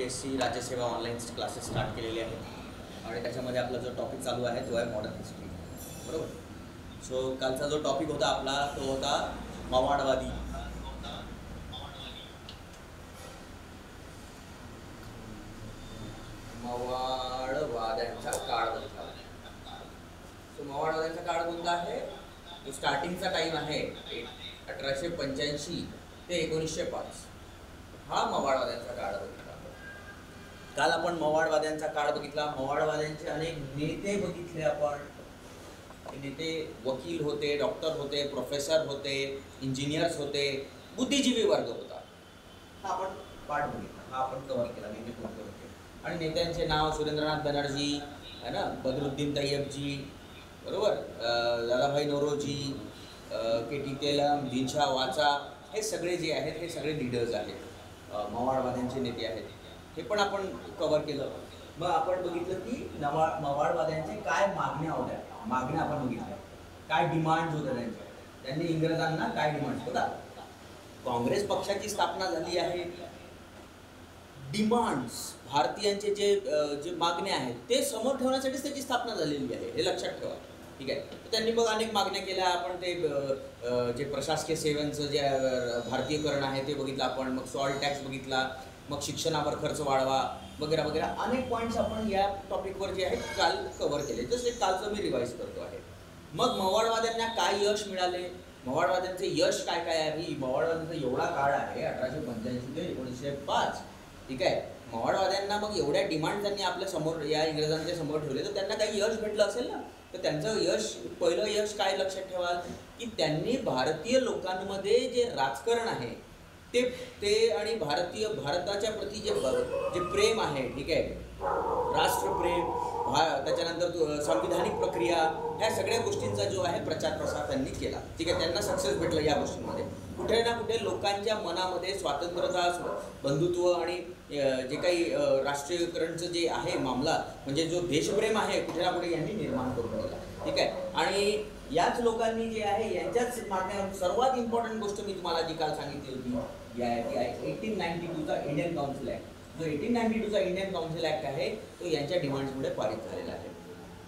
UPSC राज्यसेवा online classes start केलेले आहेत आणि त्याच्यामध्ये आपला जो टॉपिक चालू आहे तो आहे मॉडर्न हिस्ट्री. बरोबर. सो कालचा जो टॉपिक होता आपला तो होता मवाडवादी. मवाडवाद्यांचा काळ कोणता. सो मवाडवाद्यांचा काळ कोणता आहे. जो स्टार्टिंगचा टाईम आहे 1885 ते 1905 हा मवाडवाद्यांचा काळ बघितला. काल आपण मवाडवाद्यांचा काळ बघितला. मवाडवाद्यांचे अनेक नेते बघितले आपण. नेते वकील होते, डॉक्टर होते, प्रोफेसर होते, इंजिनियर्स होते, बुद्धिजीवी वर्ग होता. हा आपण पाठ बघितला, हा आपण कव्हर केला. नेते कोणते होते आणि नेत्यांचे नाव सुरेंद्रनाथ बॅनर्जी है ना, बदरुद्दीन तय्यबजी, बरोबर, दादाभाई नौरोजी, KT तेलंग, दिनशा वाचा, हे सगळे जे आहेत हे सगळे लीडर्स आहेत, मवाडवाद्यांचे नेते आहेत. हे पण आपण कव्हर केलं. मग आपण बघितलं की मवाडवाद्यांचे काय मागण्या होत्या. मागण्या आपण बघितल्या, काय डिमांड्स होत्या त्यांच्या. त्यांनी इंग्रजांना काय डिमांड्स होता. काँग्रेस पक्षाची स्थापना झाली आहे. डिमांड्स भारतीयांचे जे मागण्या आहेत ते समोर ठेवण्यासाठीच त्याची स्थापना झालेली आहे, हे लक्षात ठेवा. ठीक आहे. तर त्यांनी मग अनेक मागण्या केल्या. आपण ते जे प्रशासकीय सेवांचं जे भारतीयकरण आहे ते बघितलं आपण. मग सॉल्ट टॅक्स बघितला. मग शिक्षणावर खर्च वाढवा वगैरे वगैरे अनेक पॉईंट्स आपण या टॉपिकवर जे आहेत काल कव्हर केले. जसे कालचं मी रिवाईज करतो आहे. मग मवाडवाद्यांना काय यश मिळाले, मवाडवाद्यांचे यश काय काय आहे. मवाडवाद्यांचा एवढा काळ आहे 1885 ते 1905. ठीक आहे. मवाडवाद्यांना मग एवढ्या डिमांड त्यांनी आपल्या समोर या इंग्रजांच्या समोर ठेवले तर त्यांना काही यश भेटलं असेल ना. तर त्यांचं यश, पहिलं यश काय लक्षात ठेवाल की त्यांनी भारतीय लोकांमध्ये जे राजकारण आहे ते आणि भारताच्या प्रती जे प्रेम आहे, ठीक आहे, राष्ट्रप्रेम, त्याच्यानंतर संविधानिक प्रक्रिया, ह्या सगळ्या गोष्टींचा जो आहे प्रचार प्रसार त्यांनी केला. ठीक आहे. त्यांना सक्सेस भेटलं या गोष्टींमध्ये. कुठे ना कुठे लोकांच्या मनामध्ये स्वातंत्र्यता, बंधुत्व आणि जे काही राष्ट्रीयकरणचं जे आहे मामला, म्हणजे जो देशप्रेम आहे कुठे ना कुठे यांनी निर्माण करून दिला. ठीक आहे. आणि याच लोकांनी जे आहे यांच्याच मागण्या, सर्वात इम्पॉर्टंट गोष्ट मी तुम्हाला जी काल सांगितली होती ती आहे 1892चा इंडियन काउन्सिल ॲक्ट. जो 1892चा इंडियन काउन्सिल ॲक्ट आहे तो यांच्या डिमांड्समुळे पारित झालेला आहे.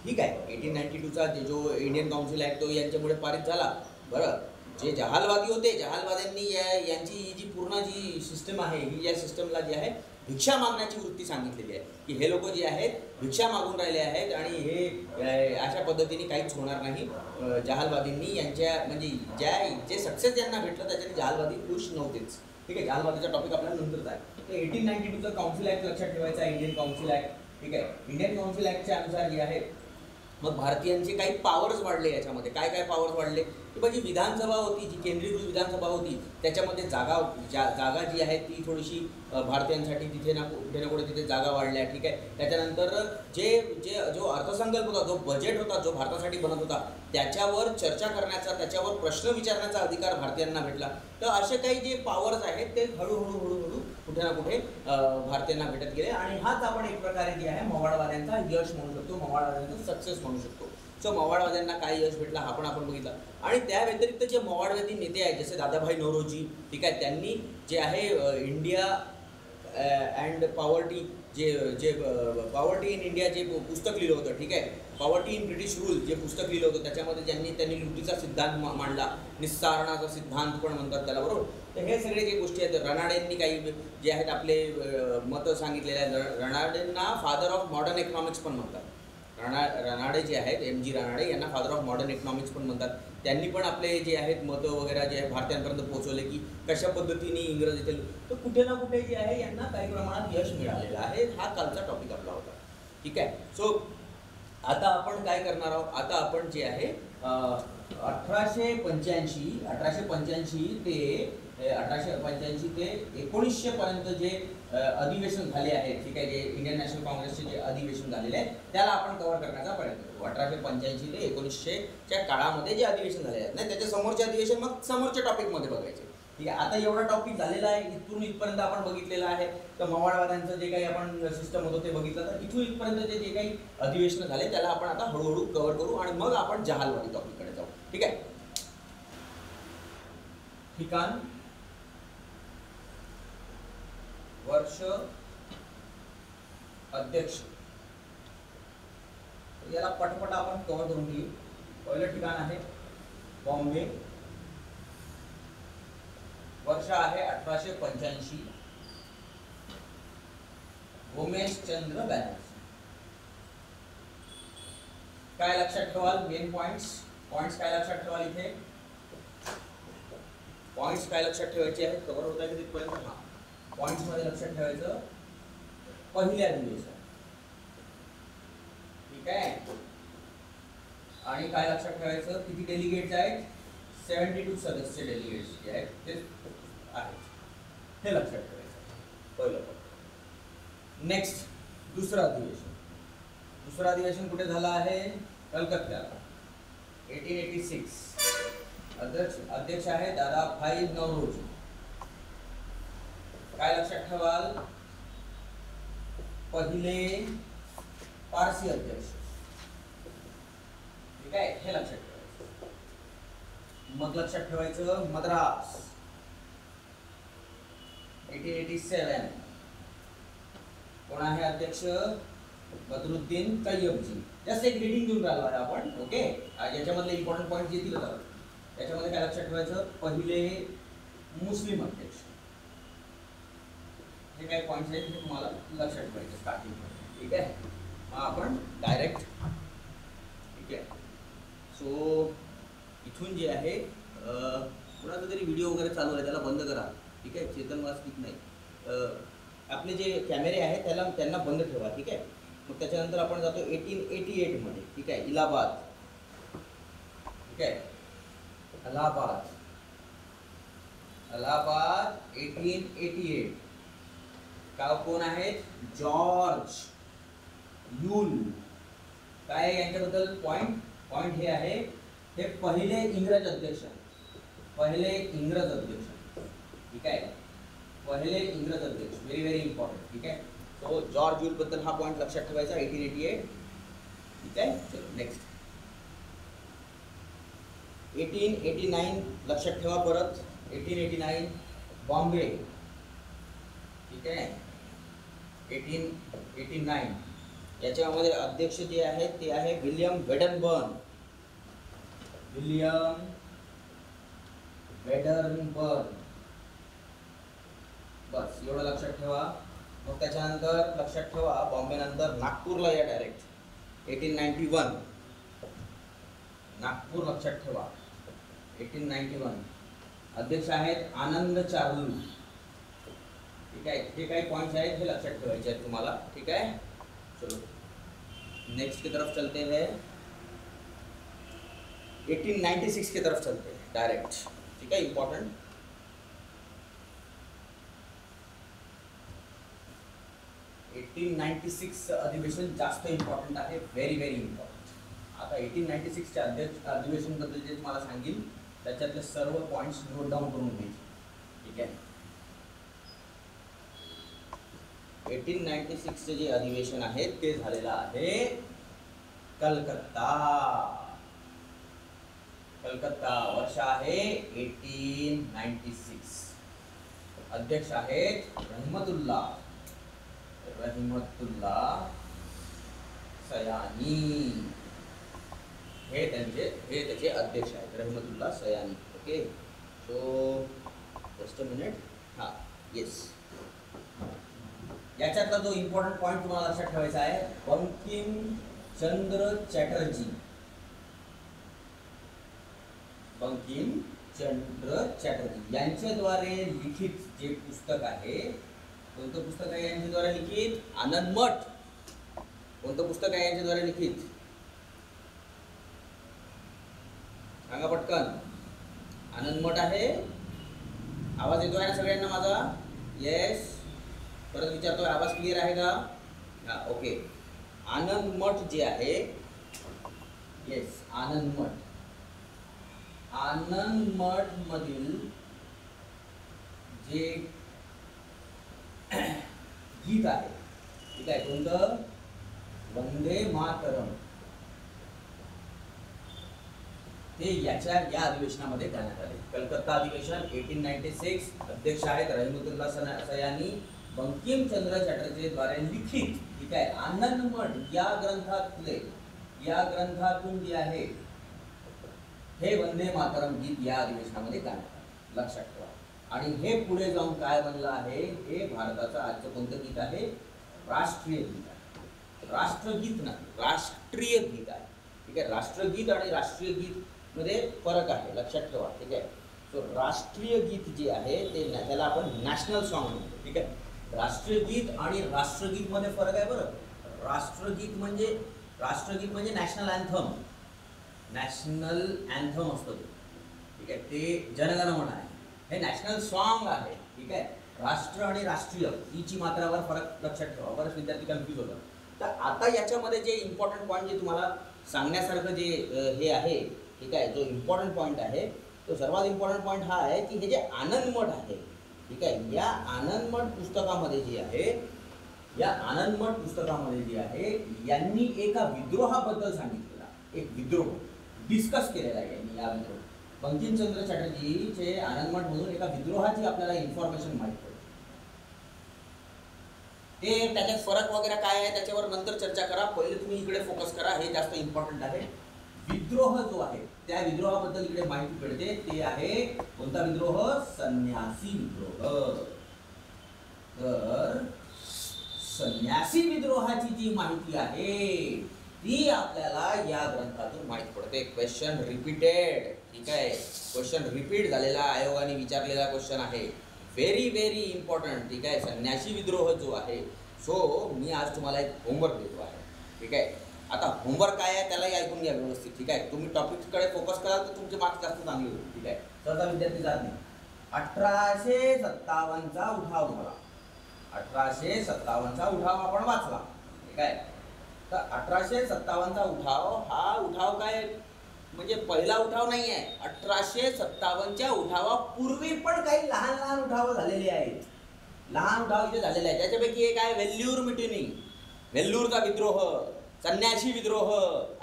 ठीक आहे. 1892चा जो इंडियन काउन्सिल ॲक्ट तो यांच्यामुळे पारित झाला. बरं. जे जहालवादी होते, जहालवाद्यांनी यांची जी पूर्ण जी सिस्टम आहे ही या सिस्टमला जी आहे भिक्षा मागण्याची वृत्ती सांगितलेली आहे की हे लोक जे आहेत भिक्षा मागून राहिले आहेत आणि हे अशा पद्धतीने काहीच होणार नाही. जहालवादींनी यांच्या म्हणजे जे सक्सेस यांना भेटलं त्याच्याने जहालवादी खुश नव्हतेच. ठीक आहे. जहालवादीचा टॉपिक आपल्याला नंतरचा आहे. तर 1892चा काउन्सिल ॲक्ट लक्षात ठेवायचा आहे, इंडियन काउन्सिल ॲक्ट. ठीक आहे. इंडियन काउन्सिल ॲक्टच्या अनुसार जे आहे मग भारतीयांचे काही पॉवर्स वाढले. याच्यामध्ये काय काय पॉवर्स वाढले की म्हणजे विधानसभा होती, जी केंद्रीकृत विधानसभा होती त्याच्यामध्ये जागा जी आहे ती थोडीशी भारतीयांसाठी तिथे ना कुठे तिथे जागा वाढल्या. ठीक आहे. त्याच्यानंतर जो अर्थसंकल्प होता, जो बजेट होता, जो भारतासाठी बनत होता त्याच्यावर चर्चा करण्याचा, त्याच्यावर प्रश्न विचारण्याचा अधिकार भारतीयांना भेटला. तर असे काही जे पॉवर्स आहेत ते हळूहळू कुठे ना कुठे भारतीयांना भेटत गेले आणि हाच आपण एक प्रकारे जे आहे मवाडवाद्यांचा यश म्हणू शकतो, मवाडवाद्यांचा सक्सेस म्हणू शकतो. सो मवाडवाद्यांना काय यश भेटला हा पण आपण बघितला. आणि त्या व्यतिरिक्त जे मवाडवादी नेते आहेत जसे दादाभाई नौरोजी, ठीक आहे, त्यांनी जे आहे इंडिया अँड पॉवर्टी जे पॉवर्टी इन इंडिया जे पुस्तक लिहिलं होतं, ठीक आहे, पॉवर्टी इन ब्रिटिश रूल जे पुस्तक लिहिलं होतं त्याच्यामध्ये त्यांनी लुटीचा सिद्धांत मांडला, निस्सारणाचा सिद्धांत पण म्हणतात त्याला, बरोबर. तर हे सगळे जे गोष्टी आहेत, रनाडेंनी काही जे आहेत आपले मतं सांगितलेले आहेत. रनाडेंना फादर ऑफ मॉडर्न इकॉनॉमिक्स पण म्हणतात. रनाडे जे आहेत, MG रनाडे, यांना फादर ऑफ मॉडर्न इकॉनॉमिक्स पण म्हणतात. त्यांनी पण आपले जे आहेत मतं वगैरे जे आहे भारतीयांपर्यंत पोहोचवले की कशा पद्धतीने इंग्रज येतील. तर कुठे ना कुठे जे आहे यांना काही प्रमाणात यश मिळालेलं आहे. हा कालचा टॉपिक आपला होता. ठीक आहे. सो आता आपण काय करणार आहोत. आता आपण जे आहे 1885 ते 1900 पर्यंत जे अधिवेशन झाले आहे, ठीक आहे, जे इंडियन नॅशनल काँग्रेसचे जे अधिवेशन झालेले आहे त्याला आपण कव्हर करण्याचा प्रयत्न करू. 1885 ते 1900च्या काळामध्ये जे अधिवेशन झाले आहेत नाही त्याच्या समोरचे अधिवेशन मग समोरच्या टॉपिकमध्ये बघायचे. ठीक आहे. आता एवढा टॉपिक झालेला आहे. इथून इथपर्यंत आपण बघितलेलं आहे. तर मवाडवाद्यांचं जे काही आपण सिस्टम होतं ते बघितलं. तर इथून इथपर्यंत जे काही अधिवेशन झाले त्याला आपण आता हळूहळू कव्हर करू आणि मग आपण जहालवादी टॉपिककडे जाऊ. ठीक आहे. ठिकाण, वर्ष अध्यक्ष, याला पटपट आपण कव्हर करून घेऊ. पहिलं ठिकाण आहे बॉम्बे, वर्ष आहे 1885, उमेशचंद्र बॅनर्जी. काय लक्षात ठेवाल? मेन पॉइंट्स काय लक्षात ठेवाल? इथे पॉइंट्स काय लक्षात ठेवायचे आहेत? कव्हर होत आहे की तिथपर्यंत? हा, पॉइंट्स मध्ये लक्षात ठेवायचं पहिले अधिवेशन, ठीक आहे. आणि काय लक्षात ठेवायचं? किती डेलिगेट्स आहेत? 72 सदस्य डेलिगेट्स जे आहेत ते आहेत, हे लक्षात ठेवायचं पहिलं पॉइंट. नेक्स्ट दुसरं अधिवेशन कुठे झालं आहे? कलकत्त्याला, 1886. अध्यक्ष आहे दादाभाई नौरोजी. काय लक्षात ठेवाल? पहिले पारसी अध्यक्ष, ठीक आहे, हे लक्षात ठेवायचं. मग लक्षात ठेवायचं मद्रास, 1887. कोण आहे अध्यक्ष? बदरुद्दीन तय्यबजी. जस्ट एक रीडिंग घेऊन राहिलो आहे आपण, ओके. याच्यामधले इम्पॉर्टंट पॉईंट येतील आता. त्याच्यामध्ये काय लक्षात ठेवायचं? पहिले मुस्लिम अध्यक्ष. हे काही पॉईंट्स आहेत हे तुम्हाला लक्षात ठेवायचे स्टार्टिंग, ठीक आहे. मग आपण डायरेक्ट, ठीक आहे. सो इथून जे आहे कोणाचा तरी व्हिडिओ वगैरे चालू आहे, त्याला बंद करा, ठीक आहे. चेतन वासनिक नाही, आपले जे कॅमेरे आहेत त्यांना बंद ठेवा, ठीक आहे. मग त्याच्यानंतर आपण जातो 1888 मध्ये, ठीक आहे. इलाहाबाद, ठीक आहे. अलाहाबाद 1888. का कोण आहेत? George Yule. काय यांच्याबद्दल पॉइंट हे आहे, हे पहिले इंग्रज अध्यक्ष, ठीक आहे. पहिले इंग्रज अध्यक्ष, व्हेरी व्हेरी इम्पॉर्टंट, ठीक आहे. सो जॉर्ज यूल बद्दल हा पॉइंट लक्षात ठेवायचा, 1888, ठीक आहे. चलो नेक्स्ट 1889 लक्षात ठेवा परत. 1889 बॉम्बे, ठीक आहे. 1889 याच्यामध्ये अध्यक्ष जे आहेत ते आहे विलियम वेडनबर्न. बस एवढं लक्षात ठेवा. मग त्याच्यानंतर लक्षात ठेवा बॉम्बे नंतर नागपूरला या डायरेक्ट, 1891. नागपूर लक्षात ठेवा, 1891. अध्यक्ष आहेत आनंद चार्लू, ठीक आहे. हे काही पॉइंट्स आहेत हे लक्षात ठेवायचे आहेत तुम्हाला, ठीक आहे. चलो नेक्स्ट की तरफ चलते हैं, 1896 की तरफ चलते हैं डायरेक्ट, ठीक है. इंपॉर्टेंट 1896 अधिवेशन जास्त इम्पॉर्टंट आहे, व्हेरी व्हेरी इम्पॉर्टंट. आता 1896 च्या अधिवेशन बद्दल जे तुम्हाला सांगेल त्याच्यातले सर्व पॉइंट्स नोट डाऊन करून घ्यायचे, ठीक आहे. 1896 चे जे अधिवेशन आहे ते झालेलं आहे कलकत्ता. वर्ष आहे 1896. अध्यक्ष आहेत रहमतुल्ला सयानी. हे त्याचे अध्यक्ष आहेत, Rahmatullah Sayani, okay. So just a minute. हां, येस. याच्यातला जो इम्पॉर्टंट पॉइंट तुम्हाला लक्षात ठेवायचा आहे, बंकिमचंद्र चॅटर्जी यांच्याद्वारे लिखित जे पुस्तक आहे, कोणतं पुस्तक आहे यांच्याद्वारे लिखित? आनंद मठ. कोणतं पुस्तक आहे यांच्याद्वारे लिखित? सांगा पटकन. आनंद मठ आहे. आवाज येतोय ना सगळ्यांना माझा? येस. परत विचारतोय, आवाज क्लिअर आहे का? हा, ओके. आनंद मठ जे आहे, येस, आनंद मठ मधील जे गीत आहे, ठीक आहे, कोणतं? वंदे मातरम. ते या अधिवेशनामध्ये करण्यात आले. कलकत्ता अधिवेशन 1896. अध्यक्ष आहेत रहमतुल्ला सयानी. बंकिमचंद्र चटर्जी द्वारे लिखित, ठीक आहे, आनंदमठ या ग्रंथातून जे आहे हे वंदे मातरम गीत या अधिवेशनामध्ये गाण्यात आलं, लक्षात ठेवा. आणि हे पुढे जाऊन काय बनलं आहे, हे भारताचं आजचं कोणतं गीत आहे, राष्ट्रीय गीत आहे. राष्ट्रगीत नाही, राष्ट्रीय गीत आहे, ठीक आहे. राष्ट्रगीत आणि राष्ट्रीय गीत मध्ये फरक आहे, लक्षात ठेवा, ठीक आहे. सो राष्ट्रीय गीत जे आहे ते त्याला आपण नॅशनल सॉन्ग म्हणतो, ठीक आहे. राष्ट्रीय गीत आणि राष्ट्रगीत मध्ये फरक आहे बरं. राष्ट्रगीत म्हणजे नॅशनल अँथम, नॅशनल अँथम असतं ते, ठीक आहे, ते जनगणमन आहे. हे नॅशनल सॉन्ग आहे, ठीक आहे. राष्ट्र आणि राष्ट्रीय हीची मात्रावर फरक लक्षात ठेवा, बरंच विद्यार्थी कन्फ्यूज होतात. तर आता याच्यामध्ये जे इम्पॉर्टंट पॉईंट जे तुम्हाला सांगण्यासारखं जे हे आहे, ठीक आहे, जो इम्पॉर्टंट पॉईंट आहे तो सर्वात इम्पॉर्टंट पॉईंट हा आहे की हे जे आनंदमठ आहे, ठीक आहे, या आनंदमठ पुस्तकामध्ये जे आहे, या आनंदमठ पुस्तकामध्ये जे आहे यांनी एका विद्रोहाबद्दल सांगितलेला, एक विद्रोह डिस्कस केलेला आहे यांनी. या विद्रोह बंकिमचंद्र चटर्जीचे आनंदमठ म्हणून एका विद्रोहाची आपल्याला इन्फॉर्मेशन माहिती पडते. ते त्याच्यात फरक वगैरे काय आहे त्याच्यावर नंतर चर्चा करा, पहिले तुम्ही इकडे फोकस करा, हे जास्त इम्पॉर्टंट आहे. विद्रोह जो आहे त्या विद्रोहाबद्दल इकडे माहिती पडते, ते आहे कोणता विद्रोह, संन्यासी विद्रोह. तर संन्यासी विद्रोहाची जी माहिती आहे ती आपल्याला या ग्रंथातून माहिती पडते. क्वेश्चन रिपीटेड, ठीक आहे, क्वेश्चन रिपीट झालेला, आयोगाने विचारलेला क्वेश्चन आहे, व्हेरी व्हेरी इम्पॉर्टंट, ठीक आहे. संन्यासी विद्रोह जो आहे, सो मी आज तुम्हाला एक होमवर्क देतो आहे, ठीक आहे. आता होमवर्क काय आहे त्यालाही ऐकून घ्या व्यवस्थित, ठीक आहे. तुम्ही टॉपिककडे फोकस कराल तर तुमचे मार्क्स जास्त चांगले होईल, ठीक आहे. सहसा विद्यार्थी जात नाही. 1857चा उठाव झाला, 1857चा उठाव आपण वाचला, ठीक आहे. तर 1857चा उठाव हा उठाव काय म्हणजे पहिला उठाव नाही आहे. 1857च्या उठावापूर्वी पण काही लहान लहान उठाव झालेले आहेत, लहान उठाव इथे झालेले आहेत. त्याच्यापैकी एक आहे वेल्ल्यूर म्युटिनी, वेल्लूरचा विद्रोह, संन्यासी विद्रोह,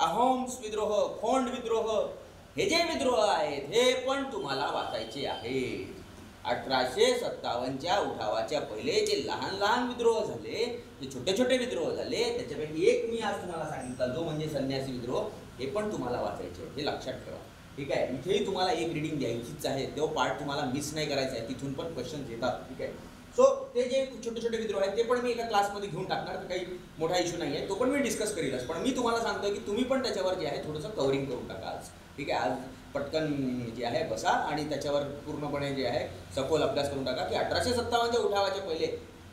अहोम्स विद्रोह, खोंड विद्रोह. हे जे विद्रोह आहेत हे पण तुम्हाला वाचायचे आहेत. 1857च्या उठावाच्या पहिले जे लहान लहान विद्रोह झाले, जे छोटे छोटे विद्रोह झाले, त्याच्यापैकी एक मी आज तुम्हाला सांगितला जो म्हणजे संन्यासी विद्रोह, हे पण तुम्हाला वाचायचे, हे लक्षात ठेवा, ठीक आहे. इथेही तुम्हाला एक रीडिंग द्यायचीच आहे, तो पार्ट तुम्हाला मिस नाही करायचा आहे, तिथून पण क्वेश्चन येतात, ठीक आहे. सो ते जे छोटे छोटे विद्रोह आहेत ते पण मी एका क्लासमध्ये घेऊन टाकणार, तर काही मोठा इश्यू नाही आहे, तो पण मी डिस्कस करीलच. पण मी तुम्हाला सांगतोय की तुम्ही पण त्याच्यावर जे आहे थोडंसं कव्हरिंग करून टाका आज, ठीक आहे. आज पटकन जे आहे बसा आणि त्याच्यावर पूर्णपणे जे आहे सखोल अभ्यास करून टाका की 1857च्या उठावाच्या पहिले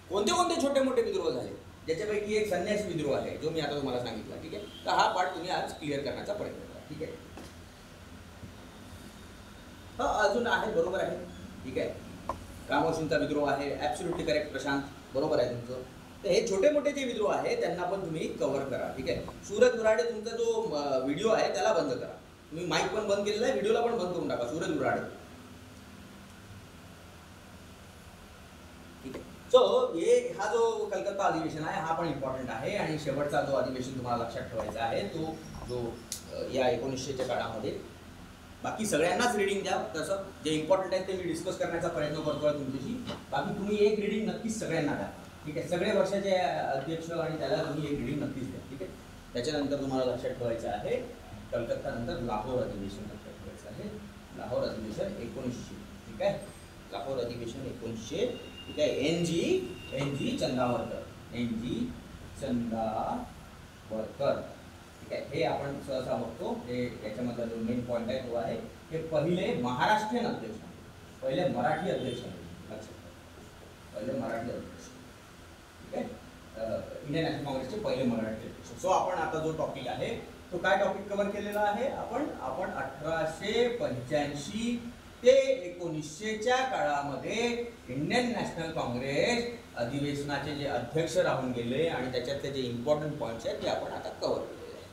कोणते कोणते छोटे मोठे विद्रोह झाले, ज्याच्यापैकी एक संन्यासी विद्रोह आहे जो मी आता तुम्हाला सांगितला, ठीक आहे. तर हा पार्ट तुम्ही आज क्लिअर करण्याचा प्रयत्न करा, ठीक आहे. अजून आहे, बरोबर आहे, ठीक आहे. रामोशींचा विद्रोह आहे, ॲब्सोल्युटली करेक्ट प्रशांत, बरोबर आहे तुमचं. तर हे छोटे मोठे जे विद्रोह आहे त्यांना पण तुम्ही कव्हर करा, ठीक आहे. सूरज दुराडे तुमचा जो व्हिडिओ आहे त्याला बंद करा, तुम्ही माईक पण बंद केलेला आहे, व्हिडिओला पण बंद करून टाका, सूरज दुराडे, ठीक आहे. सो हा जो कलकत्ता अधिवेशन आहे हा पण इम्पॉर्टंट आहे. आणि शेवटचा जो अधिवेशन तुम्हाला लक्षात ठेवायचा आहे तो जो या 1900च्या काळामध्ये, बाकी सगळ्यांनाच रीडिंग द्या, तसं जे इम्पॉर्टंट आहे ते मी डिस्कस करण्याचा प्रयत्न करतो आहे तुमच्याशी. बाकी तुम्ही एक रीडिंग नक्कीच सगळ्यांना द्या, ठीक आहे. सगळे वर्षाचे अध्यक्ष आणि त्याला तुम्ही एक रीडिंग नक्कीच द्या, ठीक आहे. त्याच्यानंतर तुम्हाला लक्षात ठेवायचं आहे कलकत्ता नंतर लाहोर अधिवेशन लक्षात ठेवायचं आहे. लाहोर अधिवेशन 1900, ठीक आहे. लाहोर अधिवेशन 1900, ठीक आहे. एन जी चंदावरकर, ठीक आहे. हे आपण सहसा बघतो, हे याच्यामधला जो मेन पॉईंट आहे तो आहे हे पहिले महाराष्ट्रीयन अध्यक्ष, पहिले मराठी अध्यक्ष, लक्षात ठेवा, पहिले मराठी अध्यक्ष, ठीक आहे. इंडियन नॅशनल काँग्रेसचे पहिले मराठी अध्यक्ष. सो आपण आता जो टॉपिक आहे तो काय टॉपिक कव्हर केलेला आहे आपण 1885 ते 1900च्या काळामध्ये इंडियन नॅशनल काँग्रेस अधिवेशनाचे जे अध्यक्ष राहून गेले आणि त्याच्यातले जे इम्पॉर्टंट पॉईंट्स आहेत ते आपण आता कव्हर केलेले आहेत.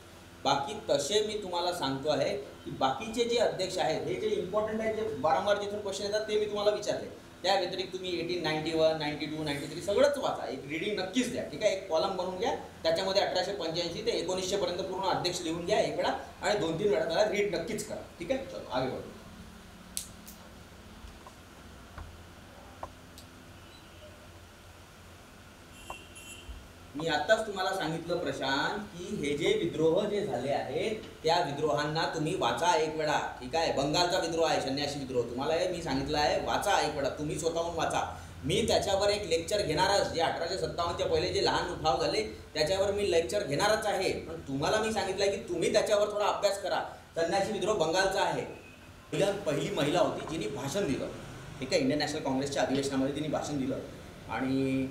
बाकी तसे मी तुम्हाला सांगतो आहे की बाकीचे जे अध्यक्ष आहेत हे जे इम्पॉर्टंट आहेत, जे वारंवार जिथून क्वेश्चन येतात ते मी तुम्हाला विचारले. त्या व्यतिरिक्त तुम्ही 1891, 92, 93 सगळंच वाचा, एक रीडिंग नक्कीच द्या, ठीक आहे. एक कॉलम बनवून घ्या, त्याच्यामध्ये 1885 ते 1900 पर्यंत पूर्ण अध्यक्ष लिहून घ्या एक वेळा आणि 2-3 वेळा त्याला रीड नक्कीच करा, ठीक आहे. चलो आगे बढो. मी आत्ताच तुम्हाला सांगितलं प्रशांत की हे जे विद्रोह जे झाले आहेत त्या विद्रोहांना तुम्ही वाचा एक वेळा, ठीक आहे. बंगालचा विद्रोह आहे, संन्यासी विद्रोह, तुम्हाला हे मी सांगितलं आहे, वाचा एक वेळा, तुम्ही स्वतःहून वाचा. मी त्याच्यावर एक लेक्चर घेणारच, जे 1857च्या पहिले जे लहान उठाव झाले त्याच्यावर मी लेक्चर घेणारच आहे. पण तुम्हाला मी सांगितलं आहे की तुम्ही त्याच्यावर थोडा अभ्यास करा. संन्यासी विद्रोह बंगालचा आहे. पहिली महिला होती जिने भाषण दिलं, ठीक आहे. इंडियन नॅशनल काँग्रेसच्या अधिवेशनामध्ये तिने भाषण दिलं आणि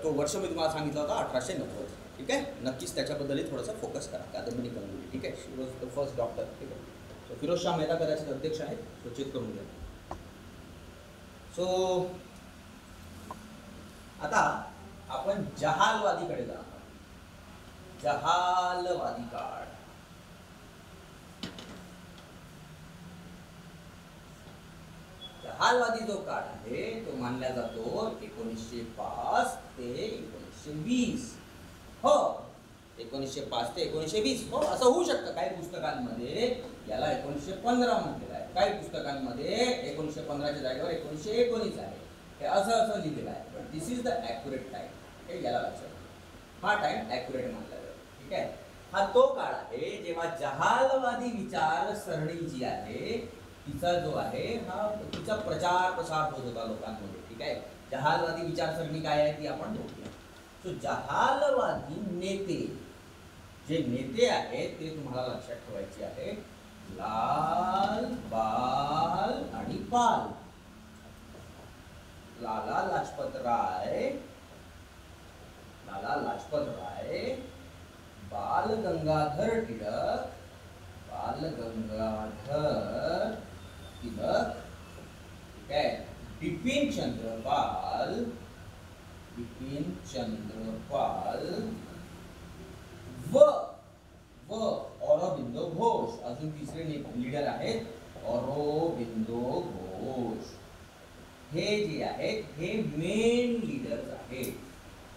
तो वर्ष मी तुम्हाला सांगितलं होता 1890, ठीक आहे. नक्कीच त्याच्याबद्दलही थोडंसं फोकस करा. कादंबरी गंगुली, ठीक आहे. शी वॉज द फर्स्ट डॉक्टर, ठीक आहे. सो फिरोजशाह मेहता कदाचित अध्यक्ष आहेत, सो चेक करून घ्या. सो आता आपण जहालवादीकडे जाणार. जहालवादी काळ. जहालवादी जो काळ आहे तो मानला जातो 1905 ते 1920. हो, 1905 ते 1920. हो, असं होऊ शकतं. काही पुस्तकांमध्ये याला 1915 म्हटलेलं आहे, काही पुस्तकांमध्ये 1915च्या जागेवर 1919 आहे. हे असं लिहिलेलं आहे. पण दिस इज द ॲक्युरेट टाईम, हे याला लक्षात. हा टाईम ॲक्युरेट मानला जातो, ठीक आहे. हा तो काळ आहे जेव्हा जहालवादी विचारसरणी जी आहे तिचा जो आहे हा तिचा प्रचार प्रसार होत होता लोकांमध्ये, ठीक आहे. जहालवादी विचारसरणी काय आहे ती आपण बघूया. सो जहालवादी नेते, जे नेते आहेत ते तुम्हाला लक्षात ठेवायचे आहे. लाल, बाल आणि पाल. लाला लाजपत राय, बाल गंगाधर टिळक, ठीक आहे. बिपिन चंद्र पाल व औरोबिंदो घोष. अजून तिसरे लीडर आहेत औरोबिंदो घोष. हे जे आहेत हे मेन लीडर्स आहेत.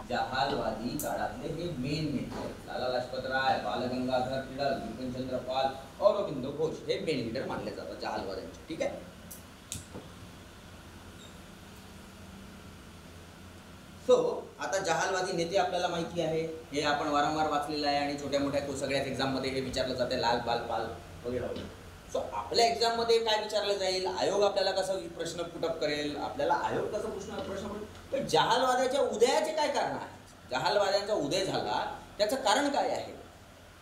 जहालवादी काळातले हे मेन नेते आहेत. लाला लाजपत राय, बाल गंगाधर टिळक, बिपिन चंद्र पाल, औरोबिंदो घोष हे मेन लीडर मानले जातात जहालवाद्यांचे, ठीक आहे. सो आता जहालवादी नेते आपल्याला माहिती आहे, हे आपण वारंवार वाचलेलं आहे आणि छोट्या मोठ्या सगळ्याच एक्झाममध्ये हे विचारलं जाते, लाल, बाल, पाल वगैरे. सो आपल्या एक्झाममध्ये काय विचारलं जाईल, आयोग आपल्याला कसं प्रश्न पुटअप करेल, आपल्याला आयोग कसं प्रश्न जहालवादाच्या उदयाचे काय कारण आहेत, जहालवाद्यांचा उदय झाला त्याचं कारण काय आहे,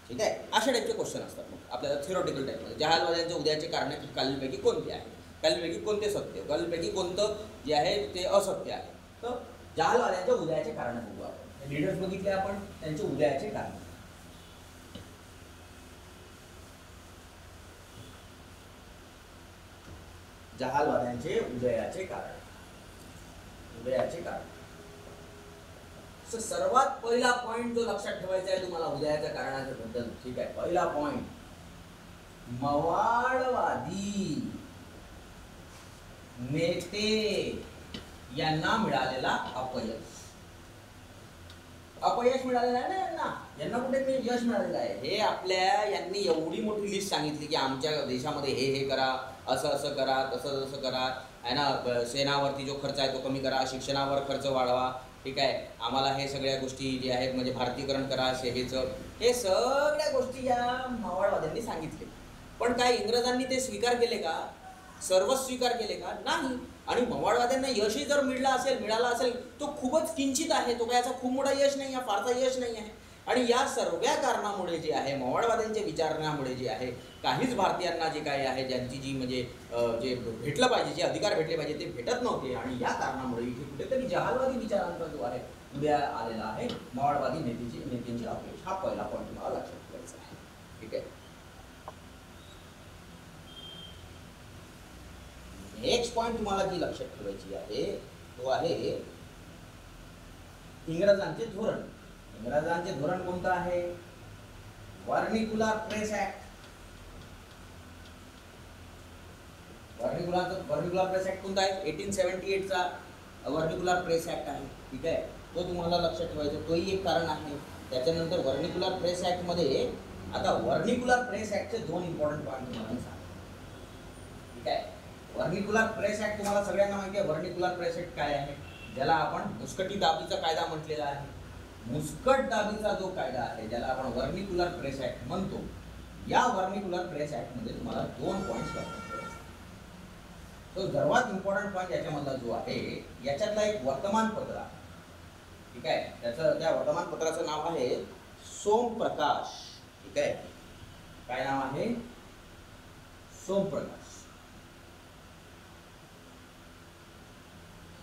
ठीक आहे. अशा टाईपचे क्वेश्चन असतात मग आपल्याला थिओरिटिकल टाईपमध्ये. जहालवाद्यांच्या उदयाचे कारण खालीलपैकी कोणते आहे, खालीलपैकी कोणते सत्य, खालीलपैकी कोणतं जे आहे ते असत्य आहे. तर जहालवाद्यांच्या उदयाचे कारण बघू आपण. लीडर्स बघितले आपण, त्यांचे उदयाचे कारण. जहालवाद्यांचे उदयाचे कारण. सर्वात पहिला पॉइंट जो लक्षात ठेवायचा आहे तुम्हाला उदयाच्या कारणाच्या बद्दल, ठीक आहे. पहिला पॉइंट, मवाळवादी नेते यांना मिळालेला अपयश मिळालेलं आहे ना यांना कुठे यश मिळालेलं आहे. हे यांनी एवढी मोठी लिस्ट सांगितली की आमच्या देशामध्ये हे करा, असं करा, तसं करा, आहे ना. सेनावरती जो खर्च आहे तो कमी करा, शिक्षणावर खर्च वाढवा, ठीक आहे. आम्हाला हे सगळ्या गोष्टी जे आहेत म्हणजे भारतीकरण करा सेवेचं, हे सगळ्या गोष्टी या मावळवाद्यांनी सांगितले. पण काय इंग्रजांनी ते स्वीकार केले का, सर्वच स्वीकार केले का, नाही. आणि मवाळवाद्यांना यशही जर मिळाला असेल तो खूपच किंचित आहे, तो काय याचा खूप मोठा यश नाही आहे, फारसा यश नाही आहे. आणि या सर्व कारणामुळे जे आहे मवाळवाद्यांच्या विचारण्यामुळे जे आहे काहीच भारतीयांना जे काय आहे ज्यांची जी म्हणजे जे भेटलं पाहिजे, जे अधिकार भेटले पाहिजे ते भेटत नव्हते. आणि या कारणामुळे इथे कुठेतरी जहालवादी विचारांचा जो आहे उदय आलेला आहे, मवाळवादी नेत्यांची अपयश. हा पहिला पॉईंट तुम्हाला लक्षात ठेवायचा आहे, ठीक आहे. नेक्स्ट पॉइंट तुम्हाला जी लक्षात ठेवायची आहे तो आहे इंग्रजांचे धोरण. इंग्रजांचे धोरण कोणतं आहे, व्हर्निक्युलर प्रेस ऍक्ट. व्हर्निक्युलर प्रेस ऍक्ट कोणता आहे, 1878 चा व्हर्निक्युलर प्रेस ऍक्ट आहे, ठीक आहे. तो तुम्हाला लक्षात ठेवायचा, तोही एक कारण आहे. त्याच्यानंतर व्हर्निक्युलर प्रेस ऍक्ट मध्ये, आता व्हर्निक्युलर प्रेस ऍक्टचे दोन इम्पॉर्टंट पॉइंट तुम्हाला सांगतो, ठीक आहे. व्हर्निक्युलर प्रेस ऍक्ट तुम्हाला सगळ्यांना माहिती आहे. व्हर्निक्युलर प्रेस ऍक्ट काय आहे, ज्याला आपण मुस्कटी दाबीचा कायदा म्हटलेला आहे. मुस्कट दाबीचा जो कायदा आहे ज्याला आपण व्हर्निक्युलर प्रेस ऍक्ट म्हणतो, या व्हर्निक्युलर प्रेस ऍक्ट मध्ये तुम्हाला 2 पॉईंट्स लक्षात ठेवायचे. तो सर्वात इम्पॉर्टंट पॉईंट याच्यामधला जो आहे, याच्यातला एक वर्तमानपत्र आहे, ठीक आहे. त्या वर्तमानपत्राचं नाव आहे सोमप्रकाश. ठीक आहे, काय नाव आहे? सोमप्रकाश.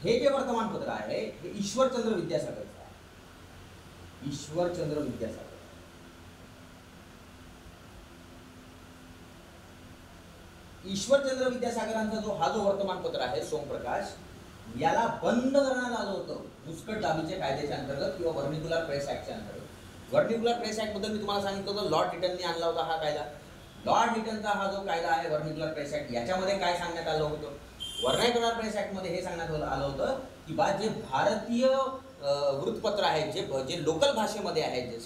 हे जे वर्तमानपत्र आहे हे ईश्वरचंद्र विद्यासागरचं आहे. ईश्वरचंद्र विद्यासागर. ईश्वरचंद्र विद्यासागरांचा हा जो वर्तमानपत्र आहे सोमप्रकाश, याला बंद करण्यात आलं होतं मुस्कट दाबीच्या कायद्याच्या अंतर्गत किंवा व्हर्निक्युलर प्रेस ऍक्टच्या अंतर्गत. व्हर्निक्युलर प्रेस ऍक्ट बद्दल मी तुम्हाला सांगितलं होतं, लॉर्ड लिटनने आणला होता हा कायदा. लॉर्ड लिटनचा हा जो कायदा आहे व्हर्निक्युलर प्रेस ऍक्ट, याच्यामध्ये काय सांगण्यात आलं होतं? व्हर्निक्युलर प्रेस ऍक्ट मध्ये हे सांगण्यात आलं होतं की जे भारतीय वृत्तपत्र आहेत, जे लोकल भाषेमध्ये आहेत,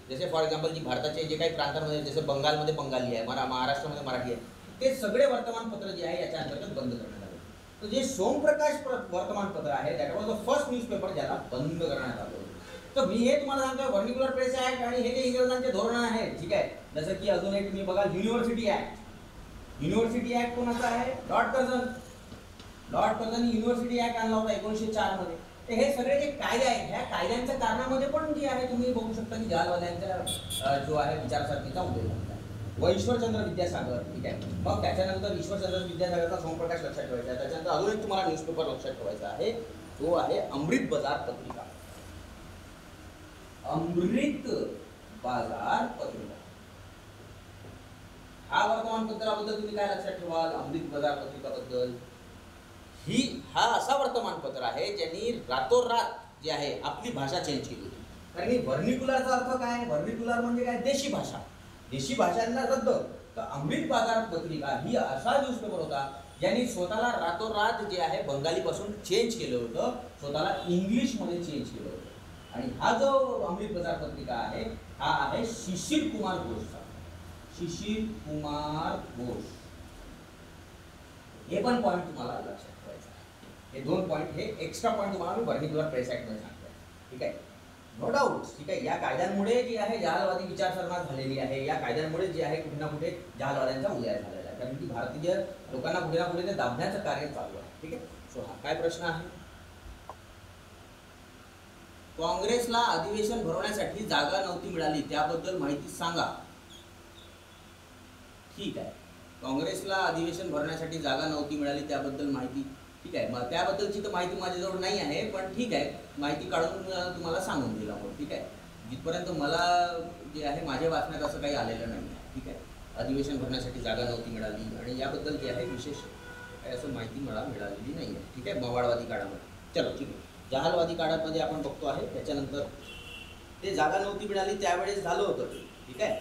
जसे फॉर एक्झाम्पल जी भारताचे जे काही प्रांतांमध्ये, जसे बंगालमध्ये बंगाली आहे, महाराष्ट्रामध्ये मराठी आहे, ते सगळे वर्तमानपत्र जे आहे याच्या अंतर्गत बंद करण्यात आले. तर जे सोमप्रकाश वर्तमानपत्र आहे that was the first newspaper ज्याला बंद करण्यात आलं. तर मी हे तुम्हाला सांगतो व्हर्निक्युलर प्रेस ऍक्ट आणि हे जे इंग्रजांचे धोरण आहेत, ठीक आहे, जसं की अजून एक तुम्ही बघा युनिव्हर्सिटी ऍक्ट. युनिव्हर्सिटी ऍक्ट कोणाचा आहे? Lord Curzon. Lord Curzon university act आणला होता 1904 मध्ये. तर हे सगळे जे कायदे आहेत, ह्या कायद्यांच्या कारणामध्ये पण जे आहे तुम्ही बघू शकता की जहालवाल्यांचा जो आहे विचारसरणीचा उदय झाला व ईश्वरचंद्र विद्यासागर. ठीक आहे, मग त्याच्यानंतर ईश्वरचंद्र विद्यासागरचा सोमप्रकाश लक्षात ठेवायचा आहे. त्याच्यानंतर अजून एक तुम्हाला न्यूजपेपर लक्षात ठेवायचा आहे, तो आहे अमृत बाजार पत्रिका. अमृत बाजार पत्रिका हा वर्तमानपत्राबद्दल तुम्ही काय लक्षात ठेवाल? अमृत बाजार पत्रिकाबद्दल हा असा वर्तमानपत्र आहे ज्यांनी रातोरात जे आहे आपली भाषा चेंज केली होती. कारण व्हर्निक्युलरचा अर्थ काय? व्हर्निक्युलर म्हणजे काय? देशी भाषा. देशी भाषांना रद्द. तर अमृत बाजार पत्रिका ही असा न्यूजपेपर होता ज्यांनी स्वतःला रातोरात जे आहे बंगालीपासून चेंज केलं होतं, स्वतःला इंग्लिशमध्ये चेंज केलं होतं. आणि हा जो अमृत बाजार पत्रिका आहे हा आहे शिशिर कुमार घोषचा. शिशिर कुमार घोष. हे पण पॉईंट तुम्हाला लक्षात ठेवायचं आहे. हे 2 पॉईंट, हे एक्स्ट्रा पॉईंट तुम्हाला मी व्हर्निक्युलर प्रेस ऍक्ट मध्ये सांगतोय. ठीक आहे, नो डाऊट. ठीक आहे, या कायद्यांमुळे जी आहे जहालवादी विचारसरणा झालेली आहे. या कायद्यांमुळे जे आहे कुठे ना कुठे जहालवाद्यांचा उदय झालेला आहे, कारण की भारतीय लोकांना कुठे ना कुठे ते दाबण्याचं कार्य चालू आहे. ठीक आहे, सो हा काय प्रश्न आहे? काँग्रेसला अधिवेशन भरवण्यासाठी जागा नव्हती मिळाली, त्याबद्दल माहिती सांगा. ठीक आहे, काँग्रेसला अधिवेशन भरण्यासाठी जागा नव्हती मिळाली त्याबद्दल माहिती. ठीक आहे, मग त्याबद्दलची तर माहिती माझ्याजवळ नाही आहे, पण ठीक आहे, माहिती काढून तुम्हाला सांगून दिला मग. ठीक आहे, जिथपर्यंत मला जे आहे माझ्या वाचण्यात असं काही आलेलं नाही आहे. ठीक आहे, अधिवेशन भरण्यासाठी जागा नव्हती मिळाली आणि याबद्दल जे आहे विशेष काय असं माहिती मला मिळालेली नाही आहे. ठीक आहे, मवाळवादी काळामध्ये. चलो ठीक आहे, जहालवादी काळामध्ये आपण बघतो आहे. त्याच्यानंतर ते जागा नव्हती मिळाली त्यावेळेस झालं होतं. ठीक आहे,